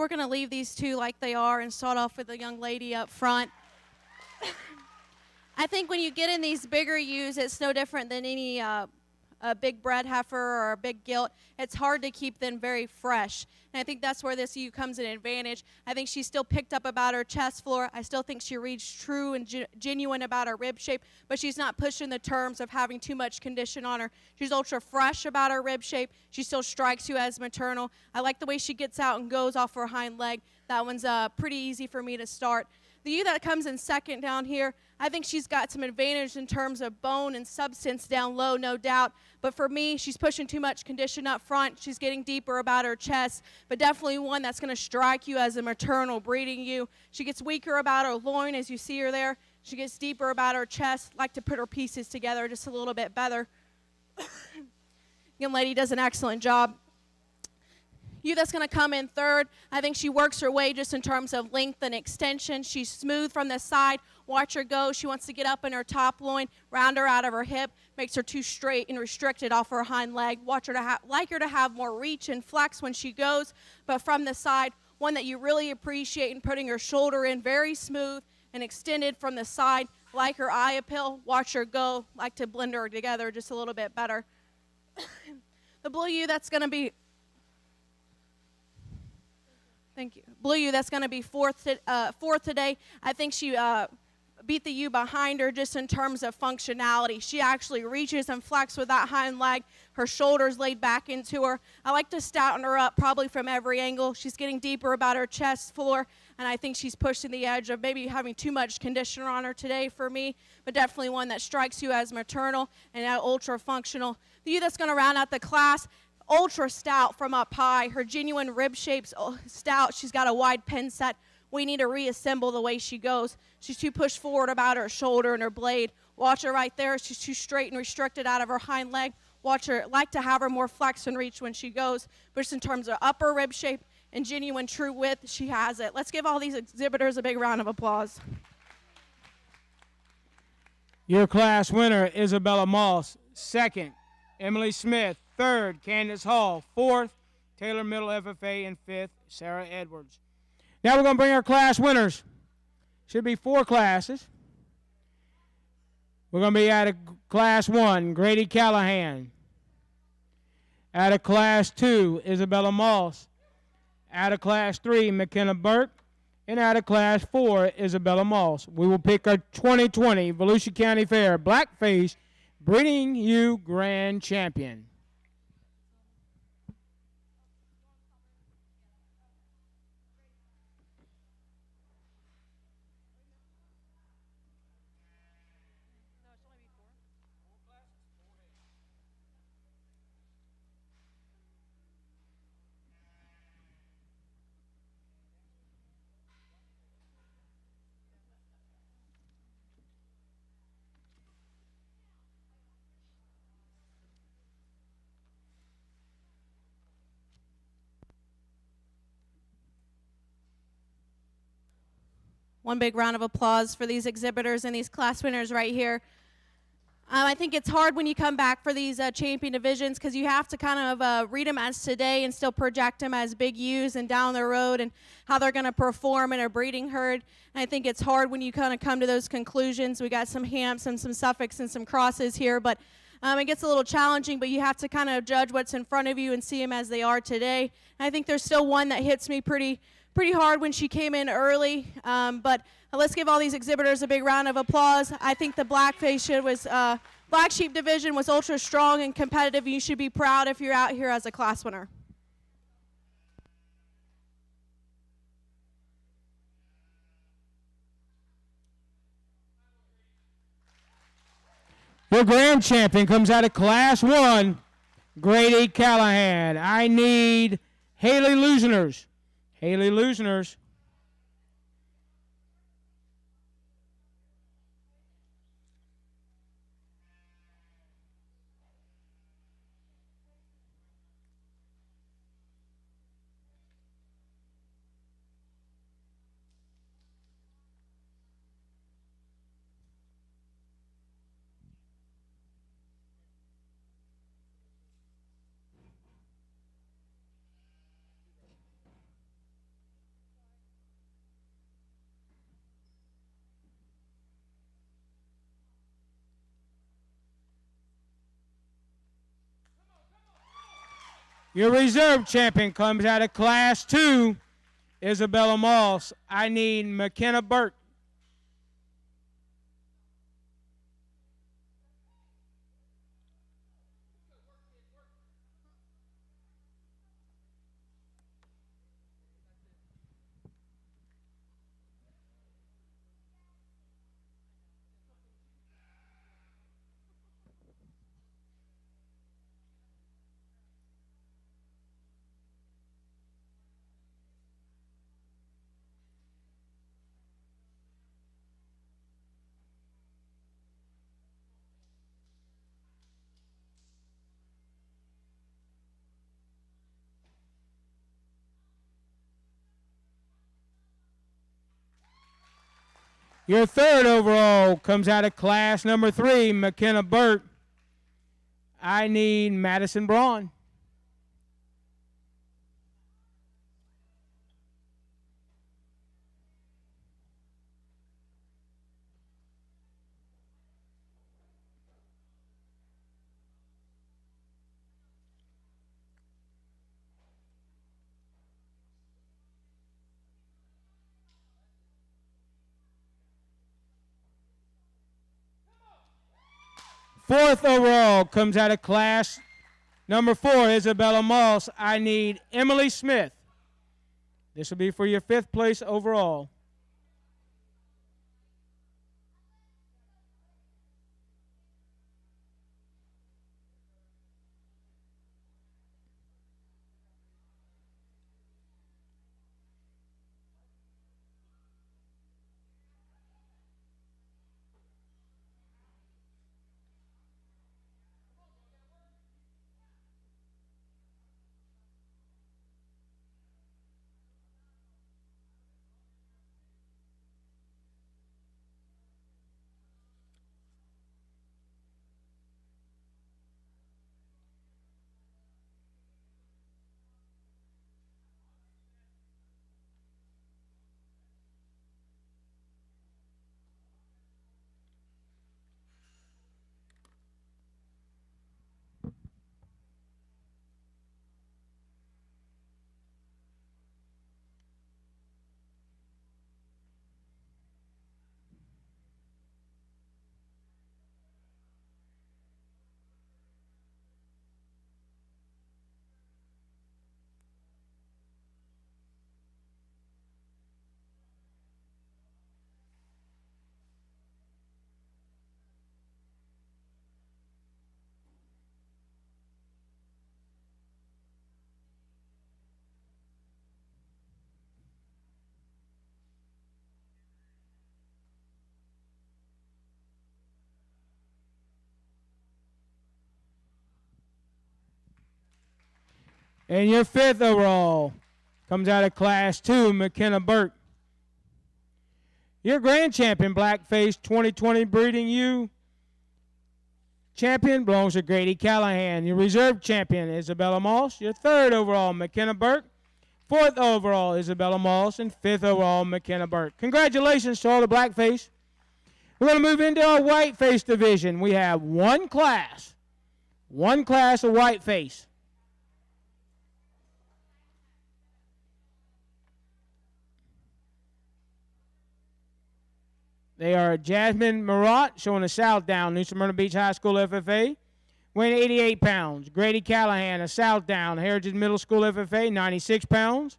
Speaker 4: we're going to leave these two like they are and start off with the young lady up front. I think when you get in these bigger ewes, it's no different than any a big bred heifer or a big gilt. It's hard to keep them very fresh. And I think that's where this ewe comes in advantage. I think she's still picked up about her chest floor. I still think she reads true and genuine about her rib shape, but she's not pushing the terms of having too much condition on her. She's ultra fresh about her rib shape. She still strikes you as maternal. I like the way she gets out and goes off her hind leg. That one's pretty easy for me to start. The ewe that comes in second down here, I think she's got some advantage in terms of bone and substance down low, no doubt. But for me, she's pushing too much condition up front. She's getting deeper about her chest, but definitely one that's going to strike you as a maternal breeding ewe. She gets weaker about her loin, as you see her there. She gets deeper about her chest, like to put her pieces together just a little bit better. Young lady does an excellent job. Ewe that's going to come in third, I think she works her way just in terms of length and extension. She's smooth from the side. Watch her go. She wants to get up in her top loin, round her out of her hip, makes her too straight and restricted off her hind leg. Watch her to have more reach and flex when she goes, but from the side, one that you really appreciate in putting her shoulder in, very smooth and extended from the side, like her eye appeal. Watch her go, like to blend her together just a little bit better. The blue ewe that's going to be Thank you. Blue ewe that's going to be fourth today. I think she beat the ewe behind her just in terms of functionality. She actually reaches and flexes with that hind leg. Her shoulders laid back into her. I like to stouten her up probably from every angle. She's getting deeper about her chest floor, and I think she's pushing the edge of maybe having too much conditioner on her today for me, but definitely one that strikes you as maternal and ultra functional. The ewe that's going to round out the class, ultra stout from up high. Her genuine rib shape's stout. She's got a wide pin set. We need to reassemble the way she goes. She's too pushed forward about her shoulder and her blade. Watch her right there. She's too straight and restricted out of her hind leg. Watch her. Like to have her more flex and reach when she goes. But just in terms of upper rib shape and genuine true width, she has it. Let's give all these exhibitors a big round of applause.
Speaker 1: Your class winner, Isabella Moss. Second, Emily Smith. Third, Candace Hall. Fourth, Taylor Middle FFA. And fifth, Sarah Edwards. Now we're going to bring our class winners. Should be 4 classes. We're going to be out of Class 1, Grady Callahan. Out of Class 2, Isabella Moss. Out of Class 3, McKenna Burke. And out of Class 4, Isabella Moss. We will pick our 2020 Volusia County Fair Blackface Breeding Ewe Grand Champion.
Speaker 4: One big round of applause for these exhibitors and these class winners right here. I think it's hard when you come back for these champion divisions because you have to kind of read them as today and still project them as big ewes and down the road and how they're going to perform in a breeding herd. And I think it's hard when you kind of come to those conclusions. We got some Hamps and some Suffolks and some Crosses here, but it gets a little challenging, but you have to kind of judge what's in front of you and see them as they are today. And I think there's still one that hits me pretty hard when she came in early, but let's give all these exhibitors a big round of applause. I think the Blackface Black Sheep division was ultra strong and competitive. You should be proud if you're out here as a class winner.
Speaker 1: Your grand champion comes out of Class 1, Grady Callahan. I need Haley Looseners. Haley Looseners. Your reserve champion comes out of Class 2, Isabella Moss. I need McKenna Burke. Your third overall comes out of class number 3, McKenna Burke. I need Madison Braun. Fourth overall comes out of class number 4, Isabella Moss. I need Emily Smith. This will be for your 5th place overall. And your 5th overall comes out of class 2, McKenna Burke. Your grand champion, Blackface 2020 Breeding Ewe champion belongs to Grady Callahan. Your reserve champion, Isabella Moss. Your 3rd overall, McKenna Burke. 4th overall, Isabella Moss. And 5th overall, McKenna Burke. Congratulations to all the Blackface. We're going to move into our Whiteface division. We have one class of Whiteface. They are Jasmine Marat, showing a Southdown, New Smyrna Beach High School FFA, weighing 88 pounds. Grady Callahan, a Southdown, Heritage Middle School FFA, 96 pounds.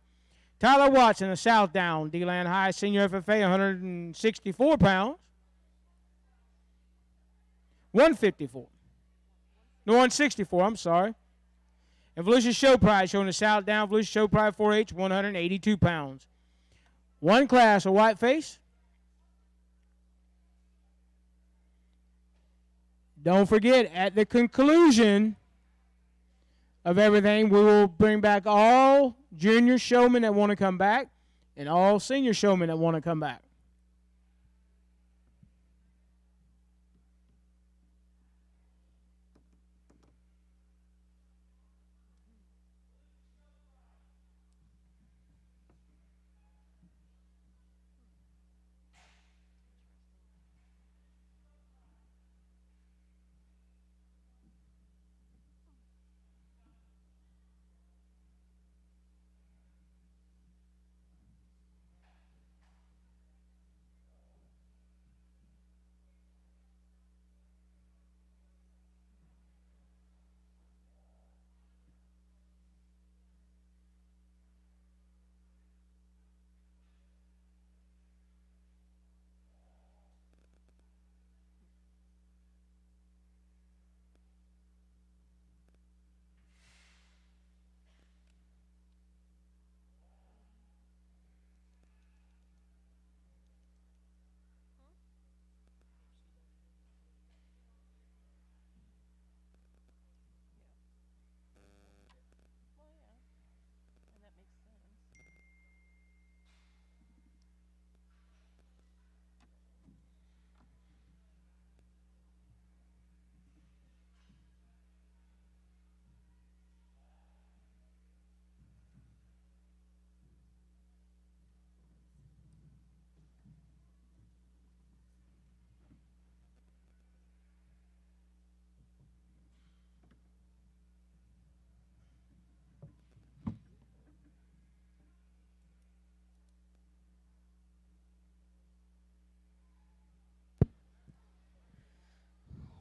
Speaker 1: Tyler Watson, a Southdown, D-Land High Senior FFA, 164 pounds. 154. No, 164, I'm sorry. And Volusia Show Pride, showing a Southdown, Volusia Show Pride 4-H, 182 pounds. One class of Whiteface. Don't forget, at the conclusion of everything, we will bring back all junior showmen that want to come back and all senior showmen that want to come back.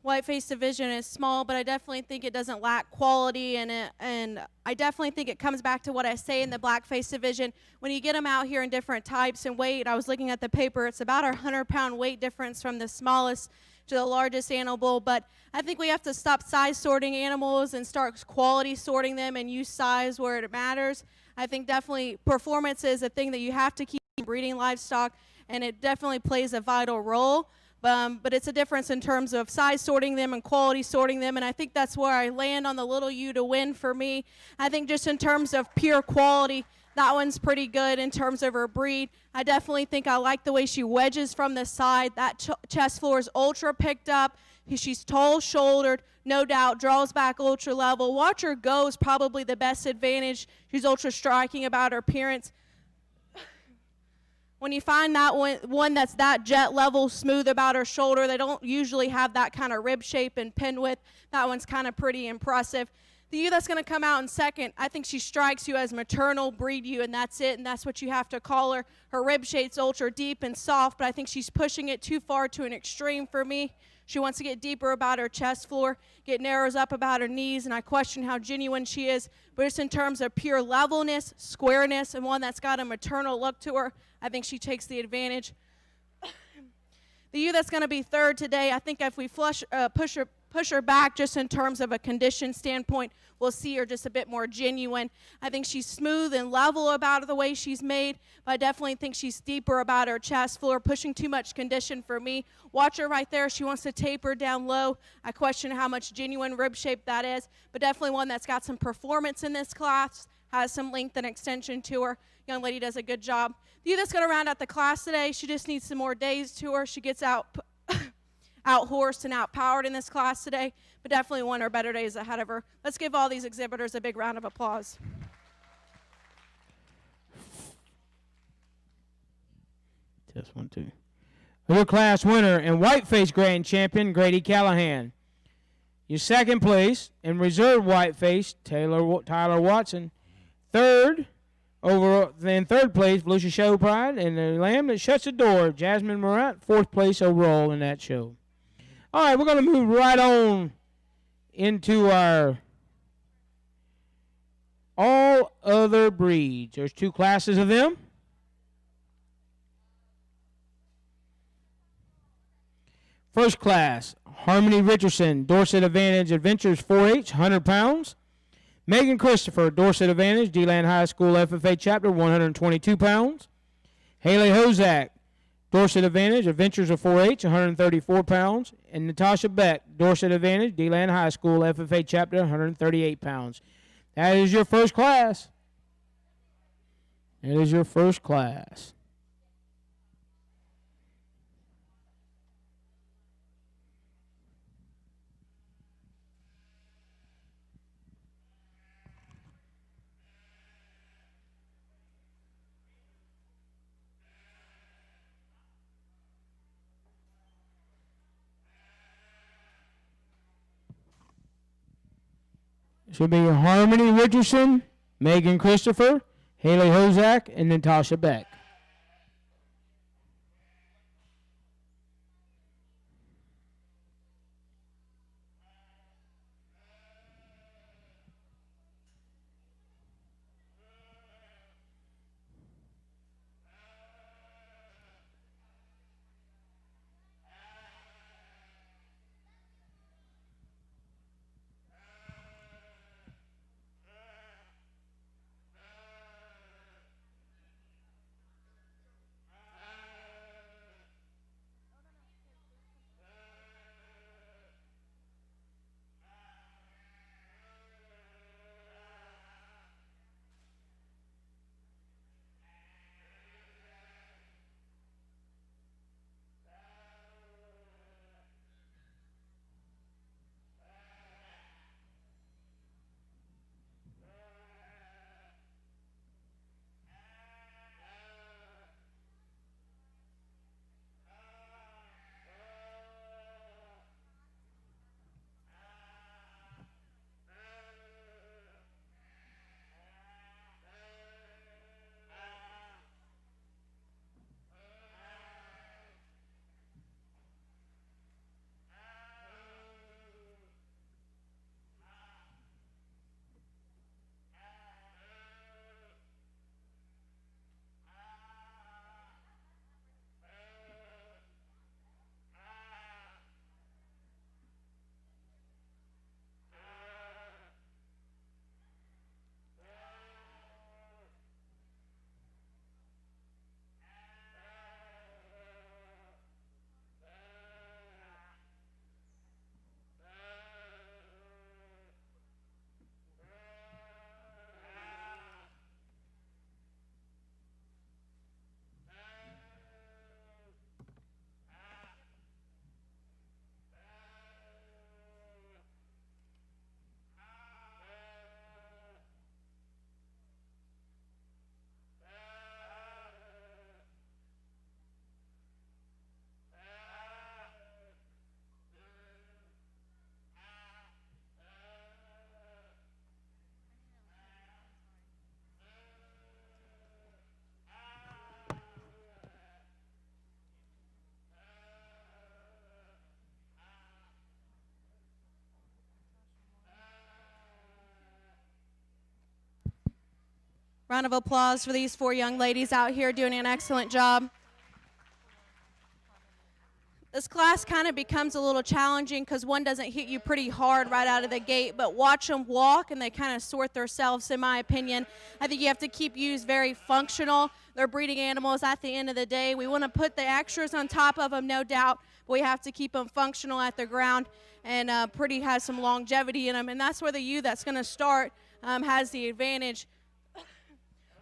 Speaker 4: Whiteface division is small, but I definitely think it doesn't lack quality, and I definitely think it comes back to what I say in the Blackface division. When you get them out here in different types and weight, I was looking at the paper, it's about a 100-pound weight difference from the smallest to the largest animal, but I think we have to stop size sorting animals and start quality sorting them and use size where it matters. I think definitely performance is a thing that you have to keep in breeding livestock, and it definitely plays a vital role. But it's a difference in terms of size sorting them and quality sorting them, and I think that's where I land on the little ewe to win for me. I think just in terms of pure quality, that one's pretty good in terms of her breed. I definitely think I like the way she wedges from the side. That chest floor is ultra picked up. She's tall-shouldered, no doubt, draws back ultra level. Watch her go is probably the best advantage. She's ultra striking about her appearance. When you find that one that's that jet level, smooth about her shoulder, they don't usually have that kind of rib shape and pin width. That one's kind of pretty impressive. The ewe that's going to come out in second, I think she strikes you as maternal breed ewe, and that's it, and that's what you have to call her. Her rib shape's ultra deep and soft, but I think she's pushing it too far to an extreme for me. She wants to get deeper about her chest floor, get narrows up about her knees, and I question how genuine she is. But just in terms of pure levelness, squareness, and one that's got a maternal look to her, I think she takes the advantage. The ewe that's going to be third today, I think if we push her back just in terms of a condition standpoint, we'll see her just a bit more genuine. I think she's smooth and level about the way she's made, but I definitely think she's deeper about her chest floor, pushing too much condition for me. Watch her right there. She wants to taper down low. I question how much genuine rib shape that is, but definitely one that's got some performance in this class, has some length and extension to her. Young lady does a good job. The ewe that's going to round out the class today, she just needs some more days to her. She gets out-horsed and out-powered in this class today, but definitely one of her better days ahead of her. Let's give all these exhibitors a big round of applause.
Speaker 1: Just 1, 2. Your class winner and Whiteface Grand Champion, Grady Callahan. Your second place in Reserve Whiteface, Tyler Watson. Third place, Volusia Show Pride, and the lamb that shuts the door, Jasmine Morant, fourth place overall in that show. All right, we're going to move right on into our all other breeds. There's 2 classes of them. First class, Harmony Richardson, Dorset Advantage Adventures 4-H, 100 pounds. Megan Christopher, Dorset Advantage, D-Land High School FFA Chapter, 122 pounds. Haley Hozak, Dorset Advantage, Adventures of 4-H, 134 pounds. And Natasha Beck, Dorset Advantage, D-Land High School FFA Chapter, 138 pounds. That is your first class. That is your first class. Should be Harmony Richardson, Megan Christopher, Haley Hozak, and Natasha Beck.
Speaker 4: Round of applause for these 4 young ladies out here doing an excellent job. This class kind of becomes a little challenging because one doesn't hit you pretty hard right out of the gate, but watch them walk and they kind of sort themselves, in my opinion. I think you have to keep ewes very functional. They're breeding animals at the end of the day. We want to put the extras on top of them, no doubt, but we have to keep them functional at the ground and has some longevity in them. And that's where the ewe that's going to start has the advantage.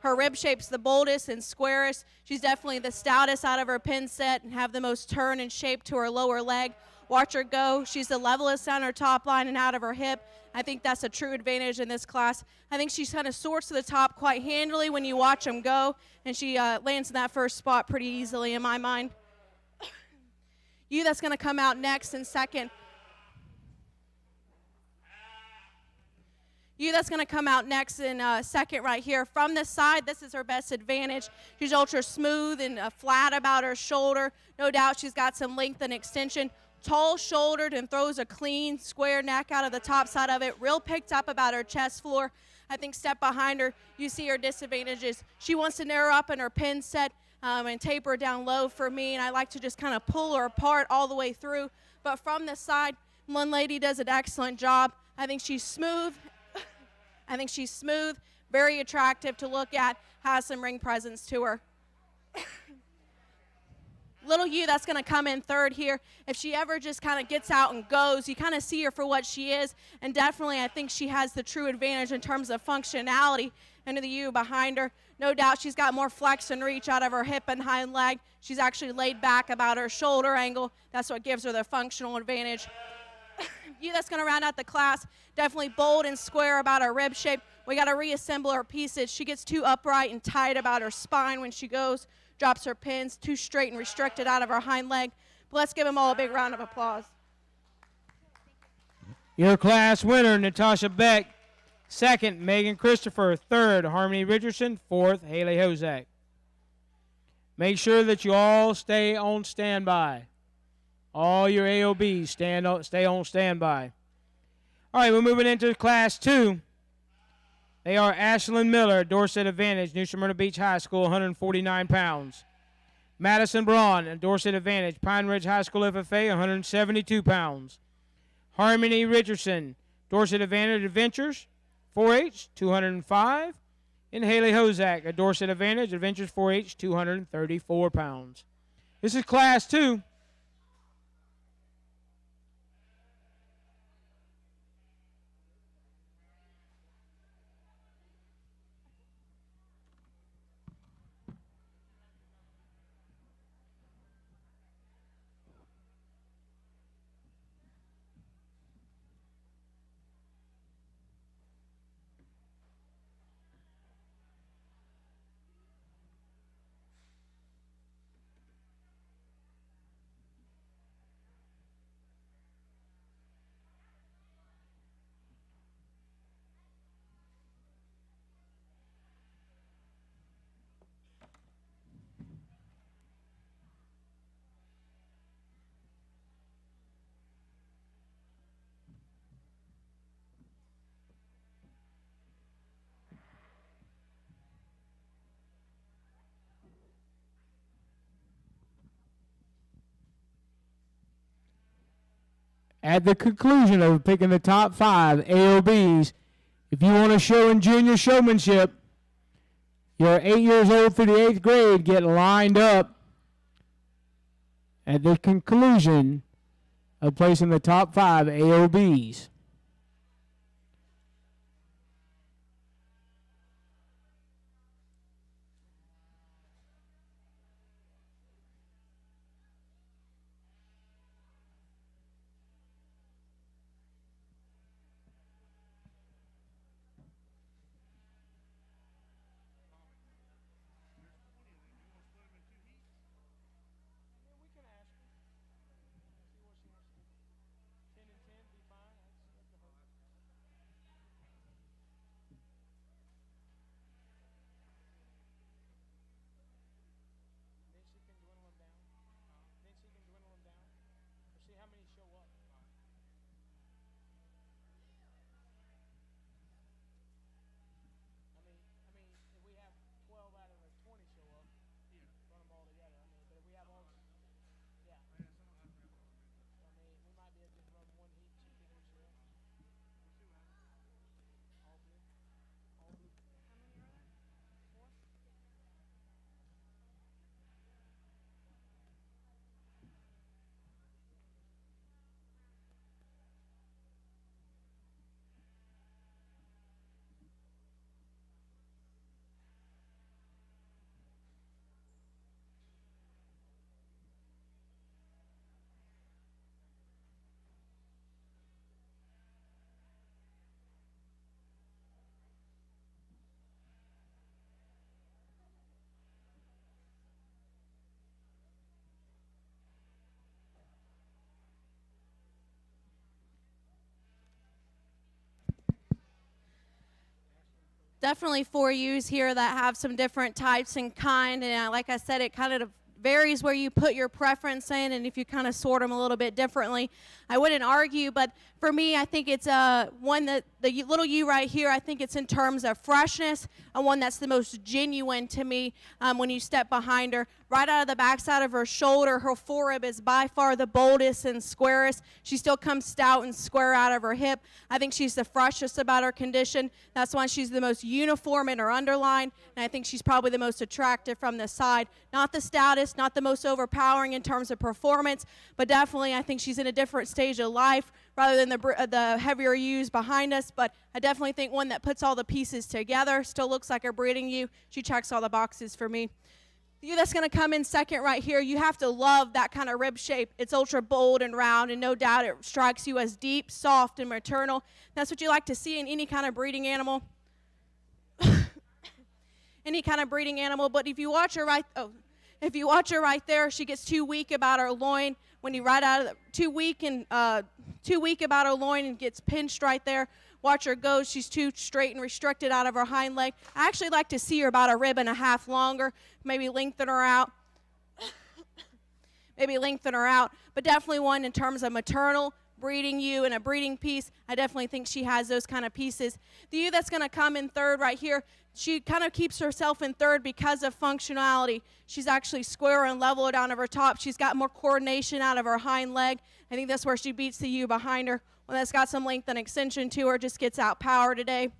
Speaker 4: Her rib shape's the boldest and squarest. She's definitely the stoutest out of her pin set and have the most turn and shape to her lower leg. Watch her go. She's the levelest on her top line and out of her hip. I think that's a true advantage in this class. I think she kind of soars to the top quite handily when you watch them go, and she lands in that first spot pretty easily in my mind. Ewe that's going to come out next in second. Ewe that's going to come out next in second right here. From this side, this is her best advantage. She's ultra smooth and flat about her shoulder. No doubt she's got some length and extension. Tall-shouldered and throws a clean, square neck out of the top side of it. Real picked up about her chest floor. I think step behind her, you see her disadvantages. She wants to narrow up in her pin set and taper down low for me, and I like to just kind of pull her apart all the way through. But from this side, one lady does an excellent job. I think she's smooth. Very attractive to look at, has some ring presence to her. Little ewe that's going to come in third here. If she ever just kind of gets out and goes, you kind of see her for what she is, and definitely I think she has the true advantage in terms of functionality into the ewe behind her. No doubt she's got more flex and reach out of her hip and hind leg. She's actually laid back about her shoulder angle. That's what gives her the functional advantage. Ewe that's going to round out the class, definitely bold and square about her rib shape. We got to reassemble her pieces. She gets too upright and tight about her spine when she goes, drops her pins, too straight and restricted out of her hind leg. But let's give them all a big round of applause.
Speaker 1: Your class winner, Natasha Beck. Second, Megan Christopher. Third, Harmony Richardson. Fourth, Haley Hozak. Make sure that you all stay on standby. All your AOBs stay on standby. All right, we're moving into Class 2. They are Ashlyn Miller, Dorset Advantage, New Smyrna Beach High School, 149 pounds. Madison Braun, Dorset Advantage, Pine Ridge High School FFA, 172 pounds. Harmony Richardson, Dorset Advantage Adventures, 4H, 205. And Haley Hozak, a Dorset Advantage Adventures 4H, 234 pounds. This is Class 2. At the conclusion of picking the top 5 AOBs, if you want to show in junior showmanship, you're 8 years old through the 8th grade, get lined up at the conclusion of placing the top 5 AOBs.
Speaker 4: Definitely 4U's here that have some different types and kind, and like I said, it kind of varies where you put your preference in, and if you kind of sort them a little bit differently. I wouldn't argue, but for me, I think it's one that the little U right here, I think it's in terms of freshness, and one that's the most genuine to me when you step behind her. Right out of the backside of her shoulder, her forerib is by far the boldest and squarest. She still comes stout and square out of her hip. I think she's the freshest about her condition. That's why she's the most uniform in her underline, and I think she's probably the most attractive from the side. Not the stoutest, not the most overpowering in terms of performance, but definitely I think she's in a different stage of life rather than the heavier ewes behind us. But I definitely think one that puts all the pieces together, still looks like a breeding ewe. She checks all the boxes for me. The ewe that's going to come in second right here, you have to love that kind of rib shape. It's ultra bold and round, and no doubt it strikes you as deep, soft, and maternal. That's what you like to see in any kind of breeding animal. Any kind of breeding animal. But if you watch her right there, she gets too weak about her loin. When you ride out of too weak about her loin and gets pinched right there. Watch her go. She's too straight and restricted out of her hind leg. I actually like to see her about a rib and a half longer. Maybe lengthen her out. But definitely one in terms of maternal, breeding ewe, and a breeding piece. I definitely think she has those kind of pieces. The ewe that's going to come in third right here, she kind of keeps herself in third because of functionality. She's actually square and level down of her top. She's got more coordination out of her hind leg. I think that's where she beats the ewe behind her. One that's got some length and extension to her, just gets out power today.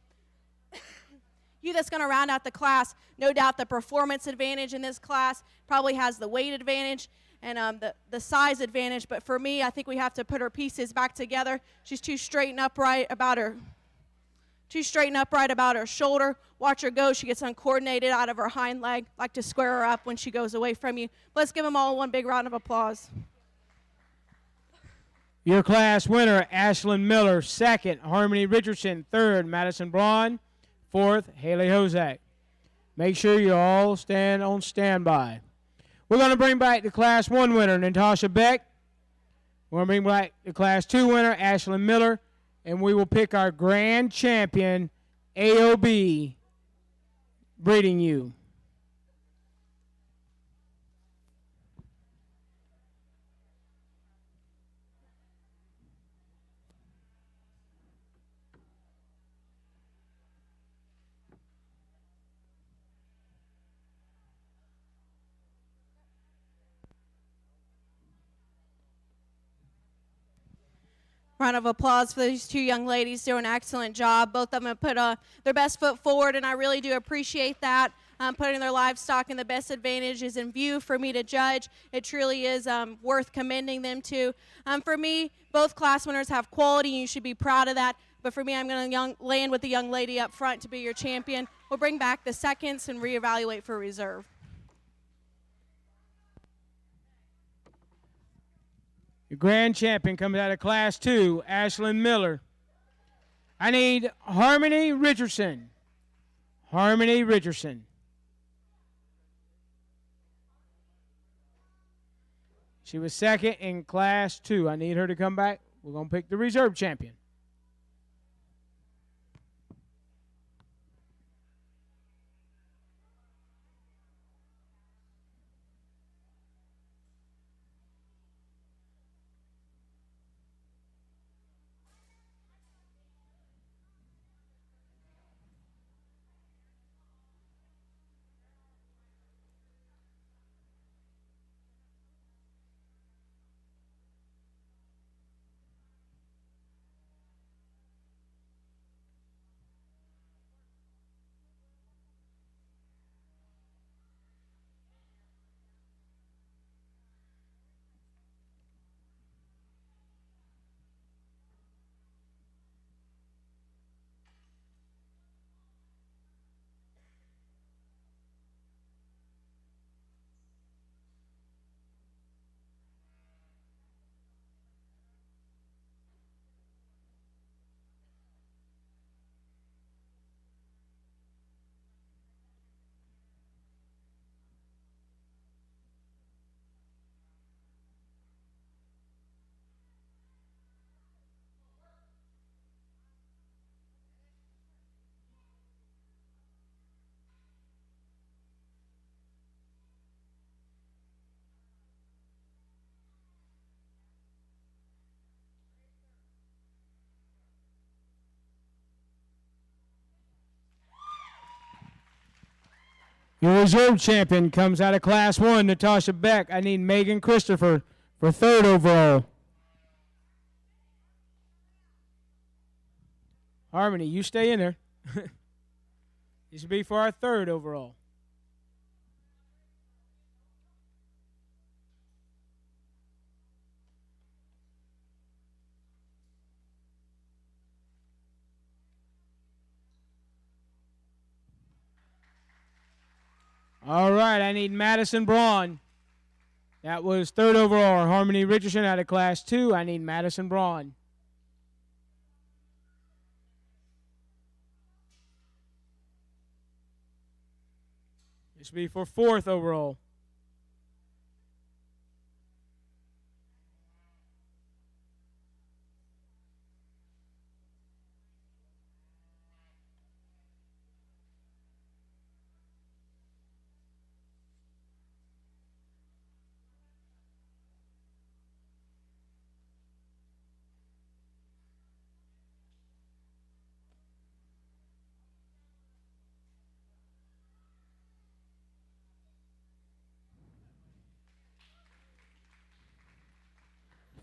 Speaker 4: Ewe that's going to round out the class, no doubt the performance advantage in this class, probably has the weight advantage and the size advantage. But for me, I think we have to put her pieces back together. She's too straight and upright about her shoulder. Watch her go. She gets uncoordinated out of her hind leg. Like to square her up when she goes away from you. Let's give them all one big round of applause.
Speaker 1: Your class winner, Ashlyn Miller. Second, Harmony Richardson. Third, Madison Braun. Fourth, Haley Hozak. Make sure you all stand on standby. We're going to bring back the Class 1 winner, Natasha Beck. We're going to bring back the Class 2 winner, Ashlyn Miller. And we will pick our grand champion, AOB Breeding Ewe.
Speaker 4: Round of applause for these two young ladies doing an excellent job. Both of them have put their best foot forward, and I really do appreciate that. Putting their livestock in the best advantages in view for me to judge. It truly is worth commending them to. For me, both class winners have quality, and you should be proud of that. But for me, I'm going to land with the young lady up front to be your champion. We'll bring back the seconds and reevaluate for reserve.
Speaker 1: Your grand champion comes out of Class 2, Ashlyn Miller. I need Harmony Richardson. Harmony Richardson. She was second in Class 2. I need her to come back. We're going to pick the reserve champion. Your reserve champion comes out of Class 1, Natasha Beck. I need Megan Christopher for 3rd overall. Harmony, you stay in there. This will be for our 3rd overall. All right, I need Madison Braun. That was 3rd overall. Harmony Richardson out of Class 2. I need Madison Braun. This will be for 4th overall.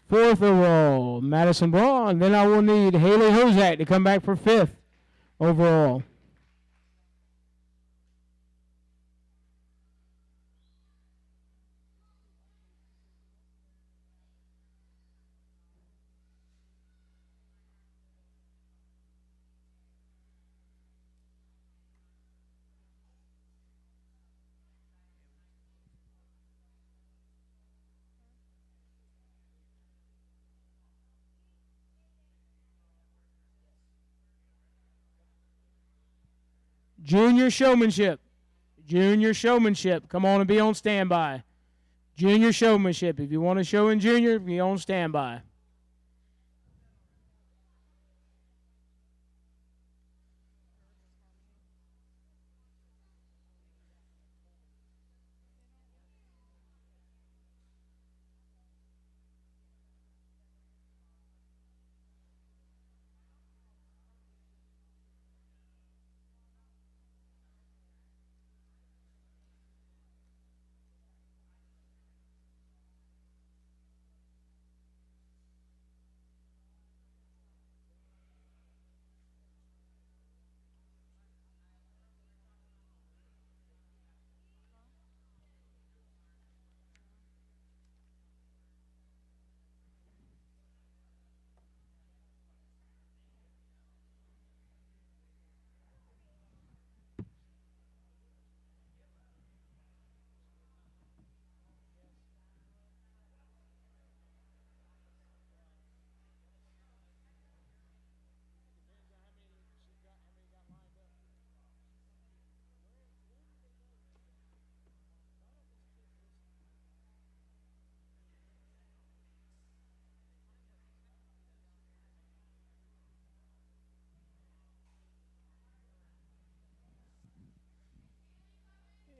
Speaker 1: Fourth overall, Madison Braun. Then I will need Haley Hozak to come back for 5th overall. Junior Showmanship. Junior Showmanship. Come on and be on standby. Junior Showmanship. If you want to show in junior, be on standby.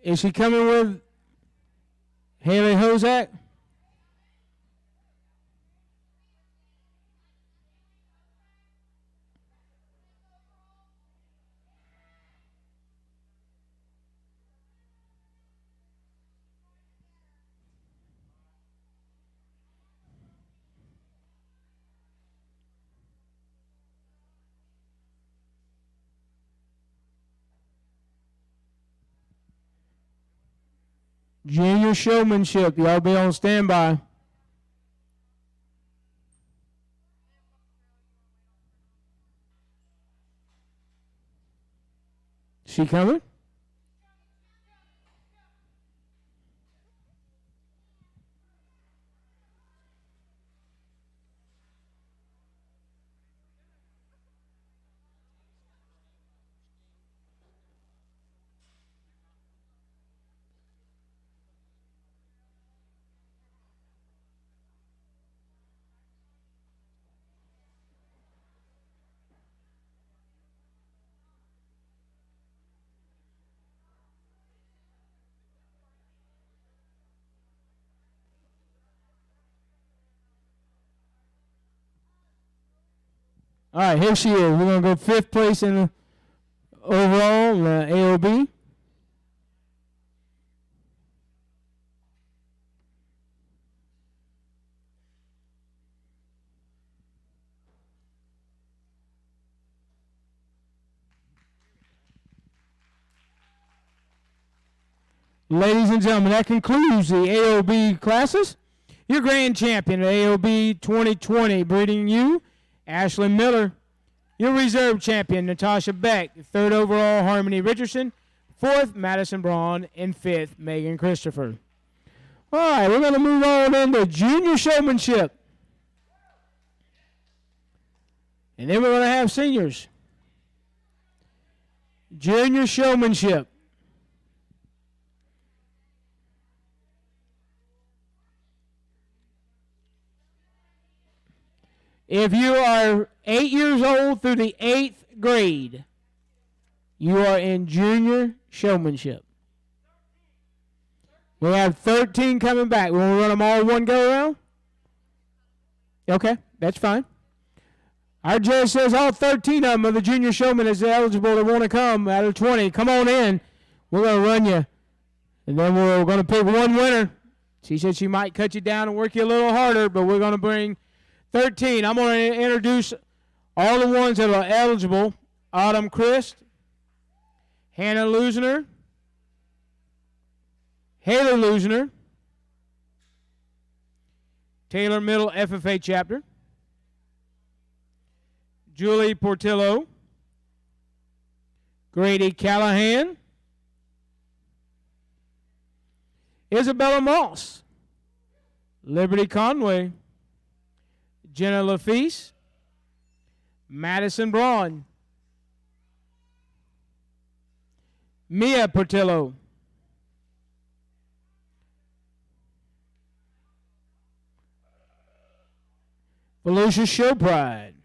Speaker 1: Is she coming with Haley Hozak? Junior Showmanship. Y'all be on standby. She coming? All right, here she is. We're going to go 5th place in the overall AOB. Ladies and gentlemen, that concludes the AOB classes. Your grand champion at AOB 2020 Breeding Ewe, Ashley Miller. Your reserve champion, Natasha Beck. Third overall, Harmony Richardson. Fourth, Madison Braun. And fifth, Megan Christopher. All right, we're going to move on into junior showmanship. And then we're going to have seniors. Junior showmanship. If you are 8 years old through the 8th grade, you are in junior showmanship. We have 13 coming back. We want to run them all one go around? Okay, that's fine. Our judge says all 13 of them are the junior showmen is eligible that want to come out of 20. Come on in. We're going to run you. And then we're going to pick one winner. She said she might cut you down and work you a little harder, but we're going to bring 13. I'm going to introduce all the ones that are eligible. Autumn Christ, Hannah Lusner, Haley Lusner, Taylor Middle FFA chapter, Julie Portillo, Grady Callahan, Isabella Moss, Liberty Conway, Jenna Lafice, Madison Braun, Mia Portillo, Volusia Show Pride,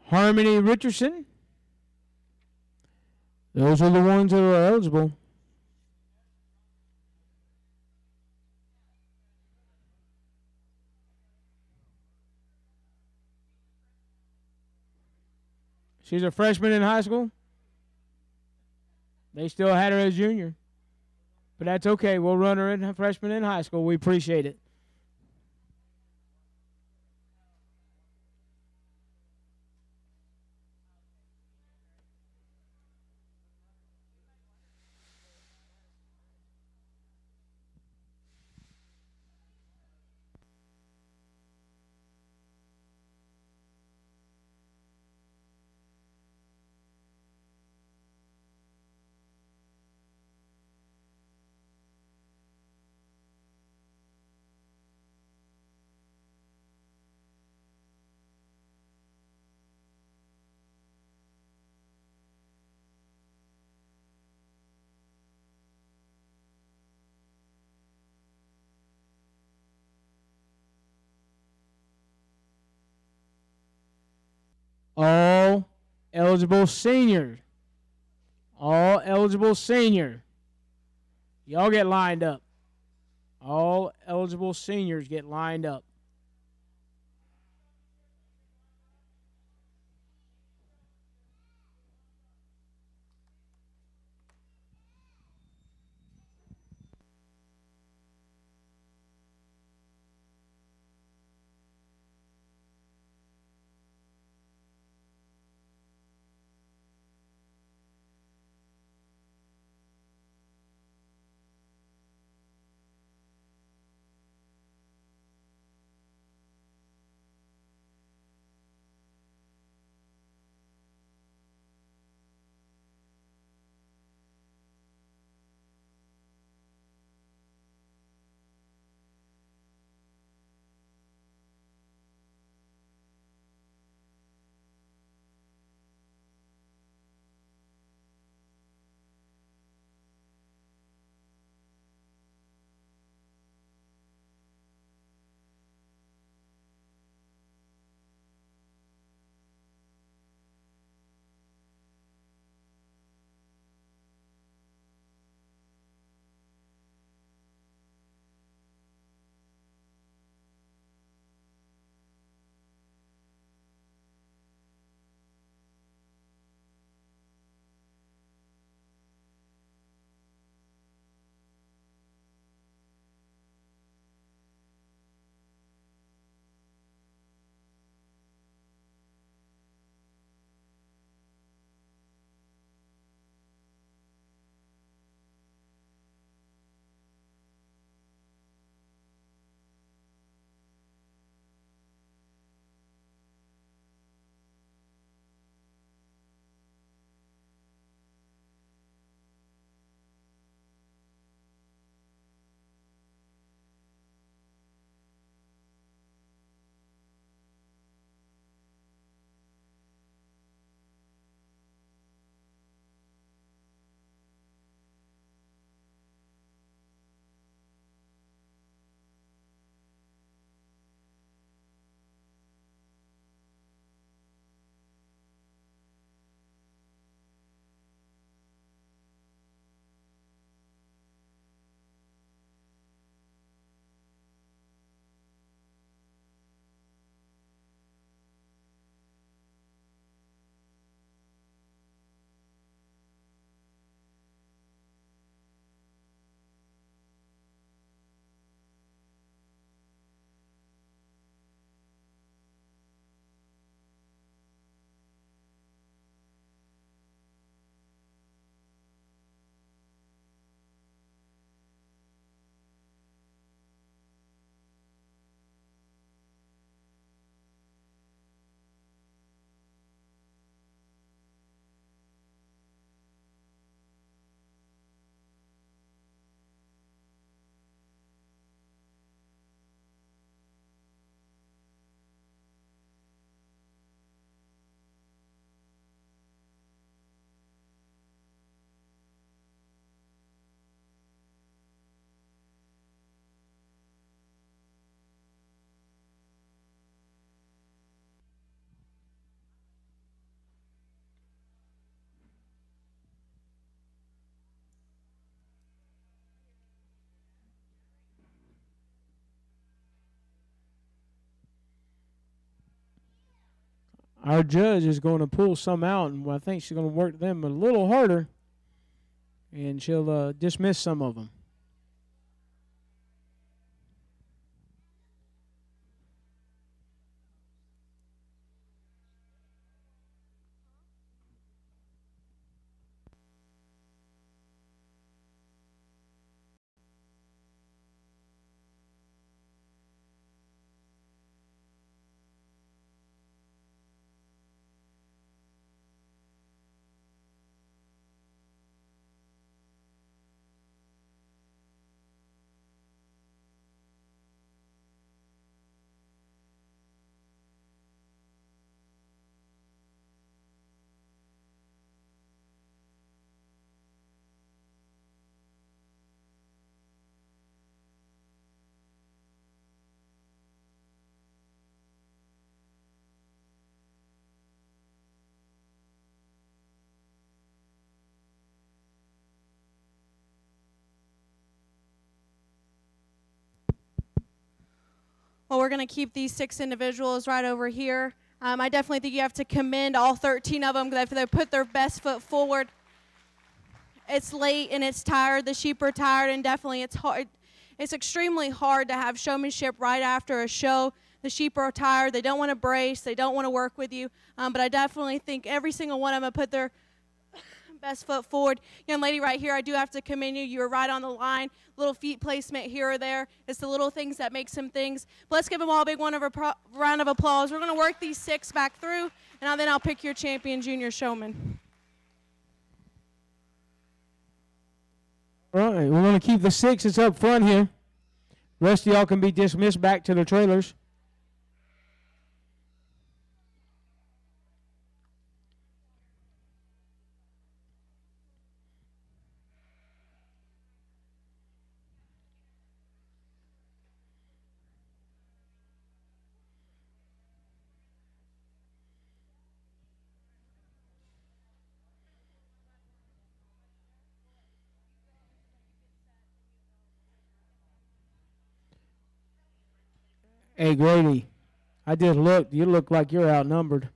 Speaker 1: Harmony Richardson. Those are the ones that are eligible. She's a freshman in high school. They still had her as junior. But that's okay. We'll run her in freshman in high school. We appreciate it. All eligible seniors. All eligible senior. Y'all get lined up. All eligible seniors get lined up. our judge is going to pull some out, and I think she's going to work them a little harder, and she'll dismiss some of them.
Speaker 4: Well, we're going to keep these 6 individuals right over here. I definitely think you have to commend all 13 of them because they put their best foot forward. It's late and it's tired. The sheep are tired, and definitely it's hard. It's extremely hard to have showmanship right after a show. The sheep are tired. They don't want to brace. They don't want to work with you. But I definitely think every single one of them put their best foot forward. Young lady right here, I do have to commend you. You were right on the line. Little feet placement here or there. It's the little things that make some things. But let's give them all a big round of applause. We're going to work these 6 back through, and then I'll pick your champion junior showman.
Speaker 1: All right, we're going to keep the 6s up front here. Rest of y'all can be dismissed back to the trailers. Hey, Grady, I just looked. You look like you're outnumbered.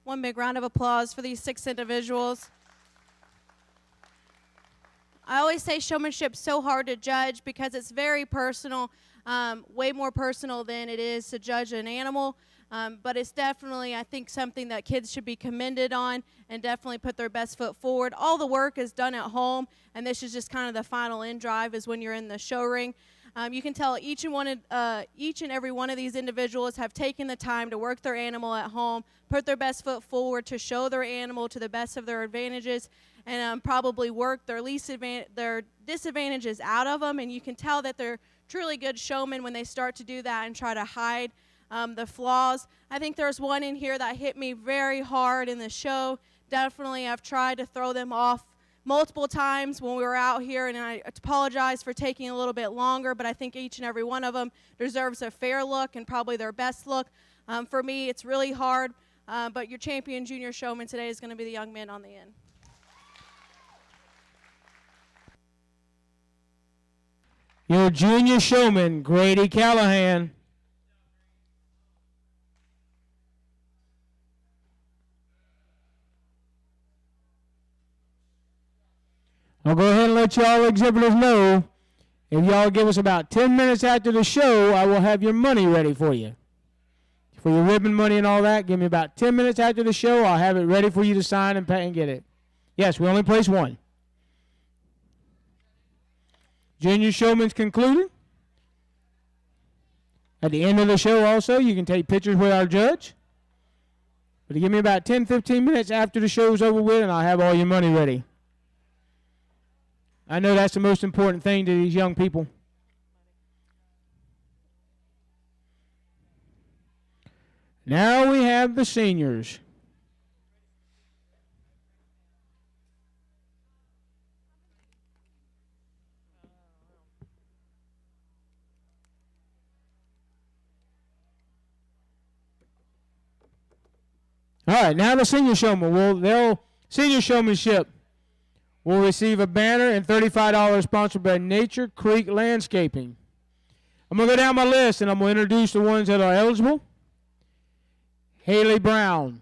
Speaker 4: One big round of applause for these 6 individuals. I always say showmanship's so hard to judge because it's very personal, way more personal than it is to judge an animal. But it's definitely, I think, something that kids should be commended on and definitely put their best foot forward. All the work is done at home, and this is just kind of the final end drive is when you're in the show ring. You can tell each and every one of these individuals have taken the time to work their animal at home, put their best foot forward to show their animal to the best of their advantages, and probably work their their disadvantages out of them. And you can tell that they're truly good showmen when they start to do that and try to hide the flaws. I think there's one in here that hit me very hard in the show. Definitely, I've tried to throw them off multiple times when we were out here, and I apologize for taking a little bit longer, but I think each and every one of them deserves a fair look and probably their best look. For me, it's really hard, but your champion junior showman today is going to be the young man on the end.
Speaker 1: Your junior showman, Grady Callahan. I'll go ahead and let y'all exhibitors know, if y'all give us about 10 minutes after the show, I will have your money ready for you. For your ribbon money and all that, give me about 10 minutes after the show. I'll have it ready for you to sign and pay and get it. Yes, we only place one. Junior showman's concluded. At the end of the show also, you can take pictures with our judge. But give me about 10, 15 minutes after the show's over with, and I'll have all your money ready. I know that's the most important thing to these young people. Now we have the seniors. All right, now the senior showman senior showmanship will receive a banner and $35 sponsored by Nature Creek Landscaping. I'm going to go down my list, and I'm going to introduce the ones that are eligible. Haley Brown,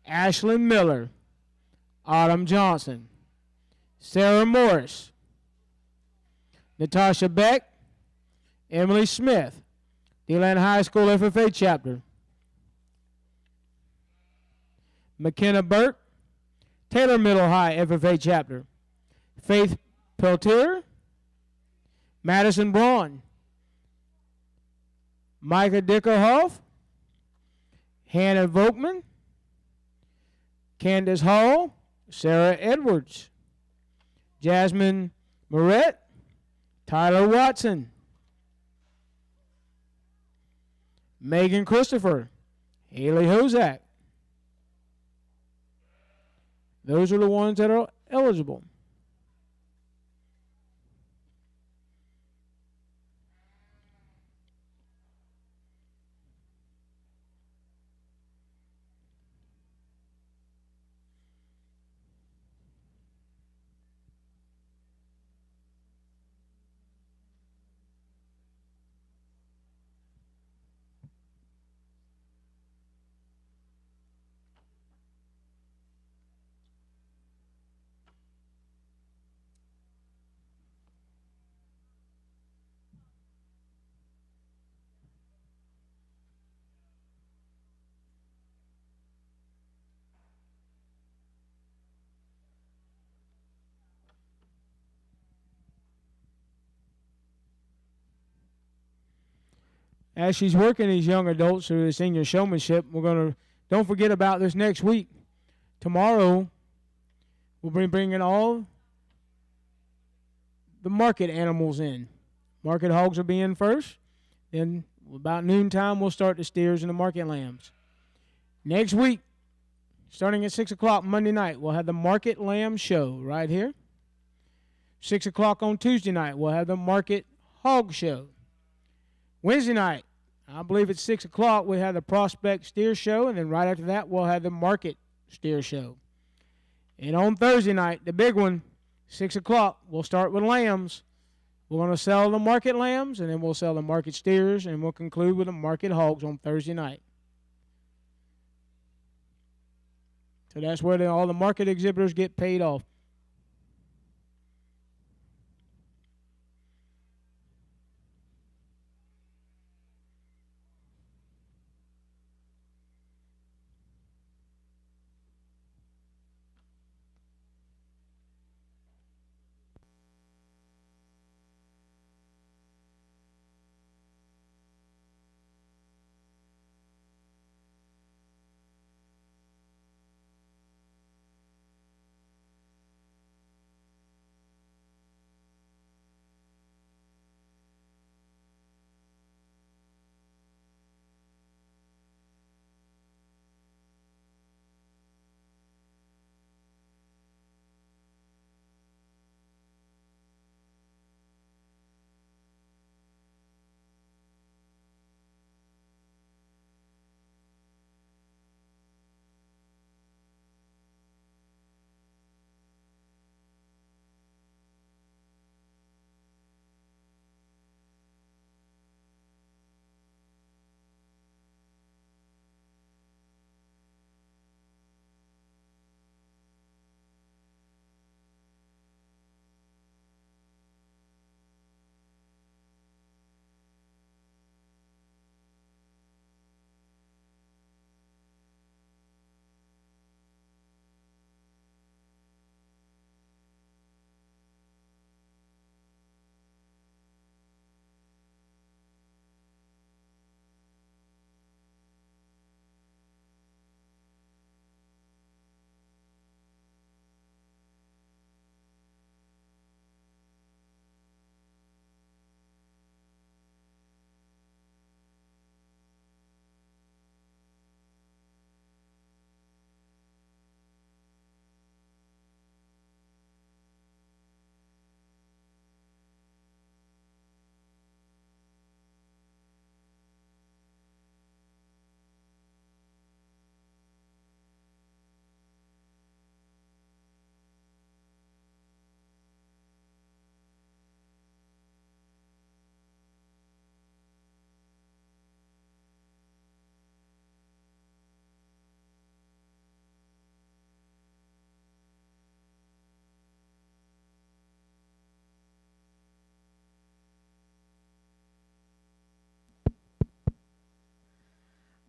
Speaker 1: Ashlyn Miller, Autumn Johnson, Sarah Morris, Natasha Beck, Emily Smith, DeLand High School FFA Chapter, McKenna Burke, Taylor Middle High FFA Chapter, Faith Peltier, Madison Braun, Micah Dickerhoff, Hannah Volkman, Candace Hall, Sarah Edwards, Jasmine Moret, Tyler Watson, Megan Christopher, Haley Hozak. Those are the ones that are eligible. As she's working these young adults through the senior showmanship, don't forget about this next week. Tomorrow, we'll be bringing all the market animals in. Market hogs will be in first. Then about noontime, we'll start the steers and the market lambs. Next week, starting at 6 o'clock Monday night, we'll have the market lamb show right here. 6 o'clock on Tuesday night, we'll have the market hog show. Wednesday night, I believe at 6 o'clock, we have the prospect steer show, and then right after that, we'll have the market steer show. And on Thursday night, the big one, 6 o'clock, we'll start with lambs. We're going to sell the market lambs, and then we'll sell the market steers, and we'll conclude with the market hogs on Thursday night. So that's where all the market exhibitors get paid off.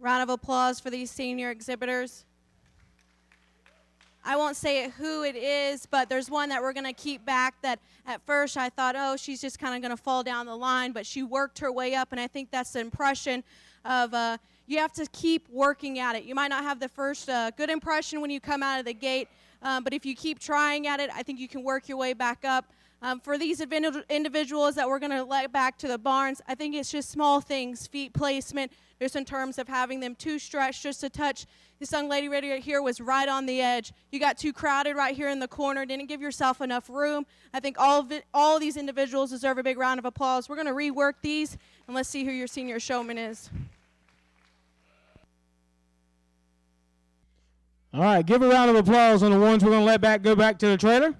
Speaker 4: Round of applause for these senior exhibitors. I won't say who it is, but there's one that we're going to keep back that at first I thought, oh, she's just kind of going to fall down the line, but she worked her way up, and I think that's the impression of you have to keep working at it. You might not have the first good impression when you come out of the gate, but if you keep trying at it, I think you can work your way back up. For these individuals that we're going to let back to the barns, I think it's just small things, feet placement, just in terms of having them too stretched just to touch. This young lady right here was right on the edge. You got too crowded right here in the corner, didn't give yourself enough room. I think all of these individuals deserve a big round of applause. We're going to rework these, and let's see who your senior showman is.
Speaker 1: All right, give a round of applause on the ones we're going to let go back to the trailer.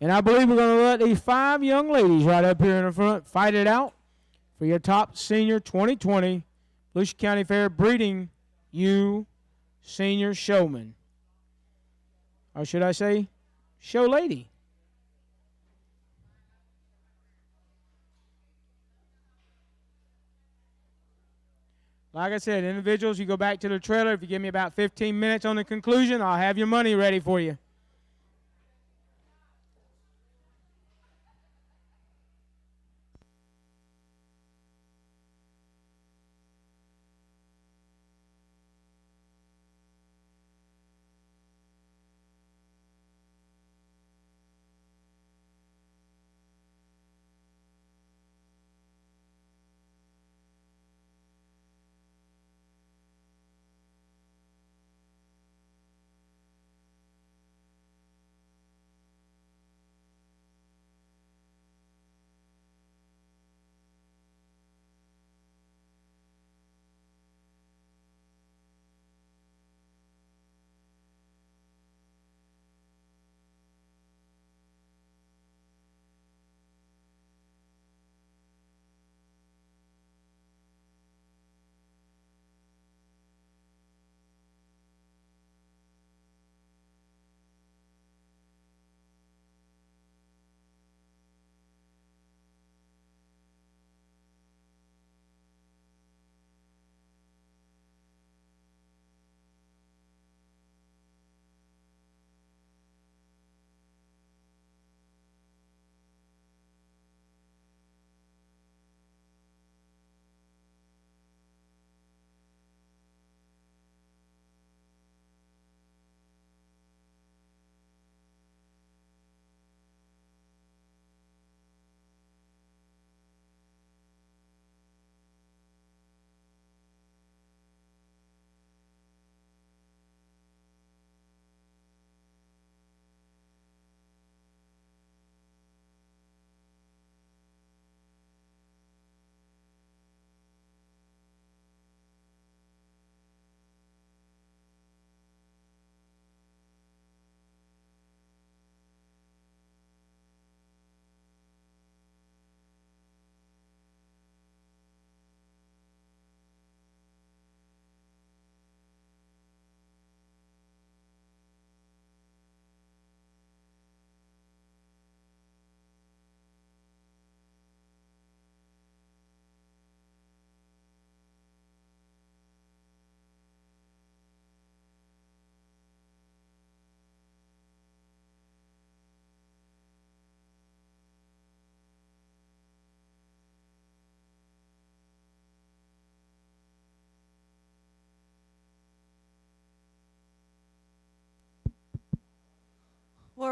Speaker 1: And I believe we're going to let these 5 young ladies right up here in the front fight it out for your top senior 2020 Volusia County Fair Breeding Ewe Senior Showman. Or should I say, show lady. Like I said, individuals, you go back to the trailer. If you give me about 15 minutes on the conclusion, I'll have your money ready for you.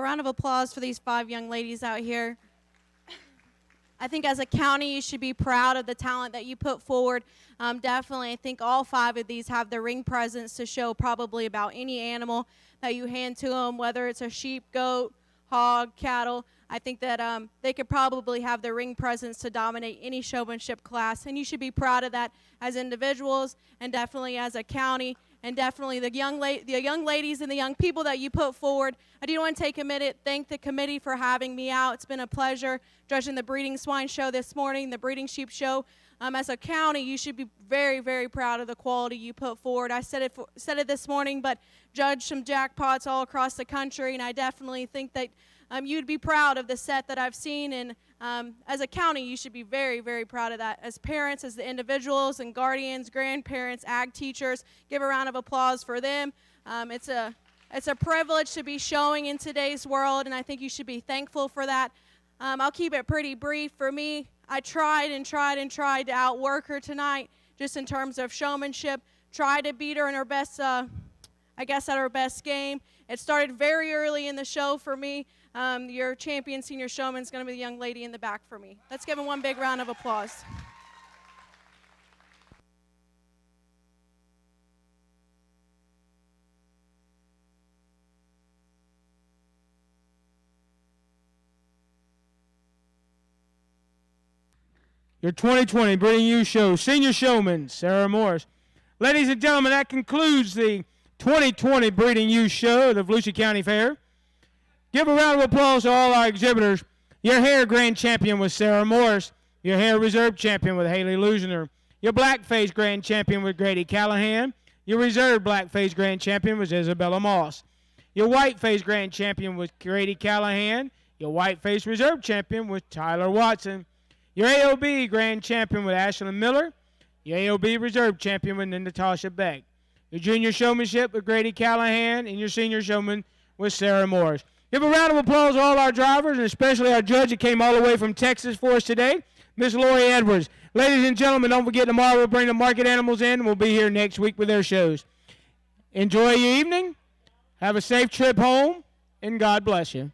Speaker 4: round of applause for these 5 young ladies out here. I think as a county, you should be proud of the talent that you put forward. Definitely, I think all 5 of these have the ring presence to show probably about any animal that you hand to them, whether it's a sheep, goat, hog, cattle. I think that they could probably have the ring presence to dominate any showmanship class, and you should be proud of that as individuals and definitely as a county, and definitely the young ladies and the young people that you put forward. I do want to take a minute, thank the committee for having me out. It's been a pleasure judging the breeding swine show this morning, the breeding sheep show. As a county, you should be very, very proud of the quality you put forward. I said it this morning, but judged some jackpots all across the country, and I definitely think that you'd be proud of the set that I've seen, and as a county, you should be very, very proud of that. As parents, as the individuals and guardians, grandparents, ag teachers, give a round of applause for them. It's a privilege to be showing in today's world, and I think you should be thankful for that. I'll keep it pretty brief. For me, I tried to outwork her tonight, just in terms of showmanship. Tried to beat her in her best, at her best game. It started very early in the show for me. Your champion senior showman is going to be the young lady in the back for me. Let's give him one big round of applause.
Speaker 1: Your 2020 Breeding Ewe Show senior showman, Sarah Morris. Ladies and gentlemen, that concludes the 2020 Breeding Ewe Show at the Volusia County Fair. Give a round of applause to all our exhibitors. Your hair grand champion was Sarah Morris. Your hair reserve champion with Haley Lusner. Your Blackface grand champion was Grady Callahan. Your reserve Blackface grand champion was Isabella Moss. Your Whiteface grand champion was Grady Callahan. Your Whiteface reserve champion was Tyler Watson. Your AOB grand champion was Ashlyn Miller. Your AOB reserve champion was Natasha Beck. Your junior showmanship with Grady Callahan, and your senior showman was Sarah Morris. Give a round of applause to all our drivers, and especially our judge that came all the way from Texas for us today, Miss Lori Edwards. Ladies and gentlemen, don't forget tomorrow we'll bring the market animals in, and we'll be here next week with their shows. Enjoy your evening. Have a safe trip home, and God bless you.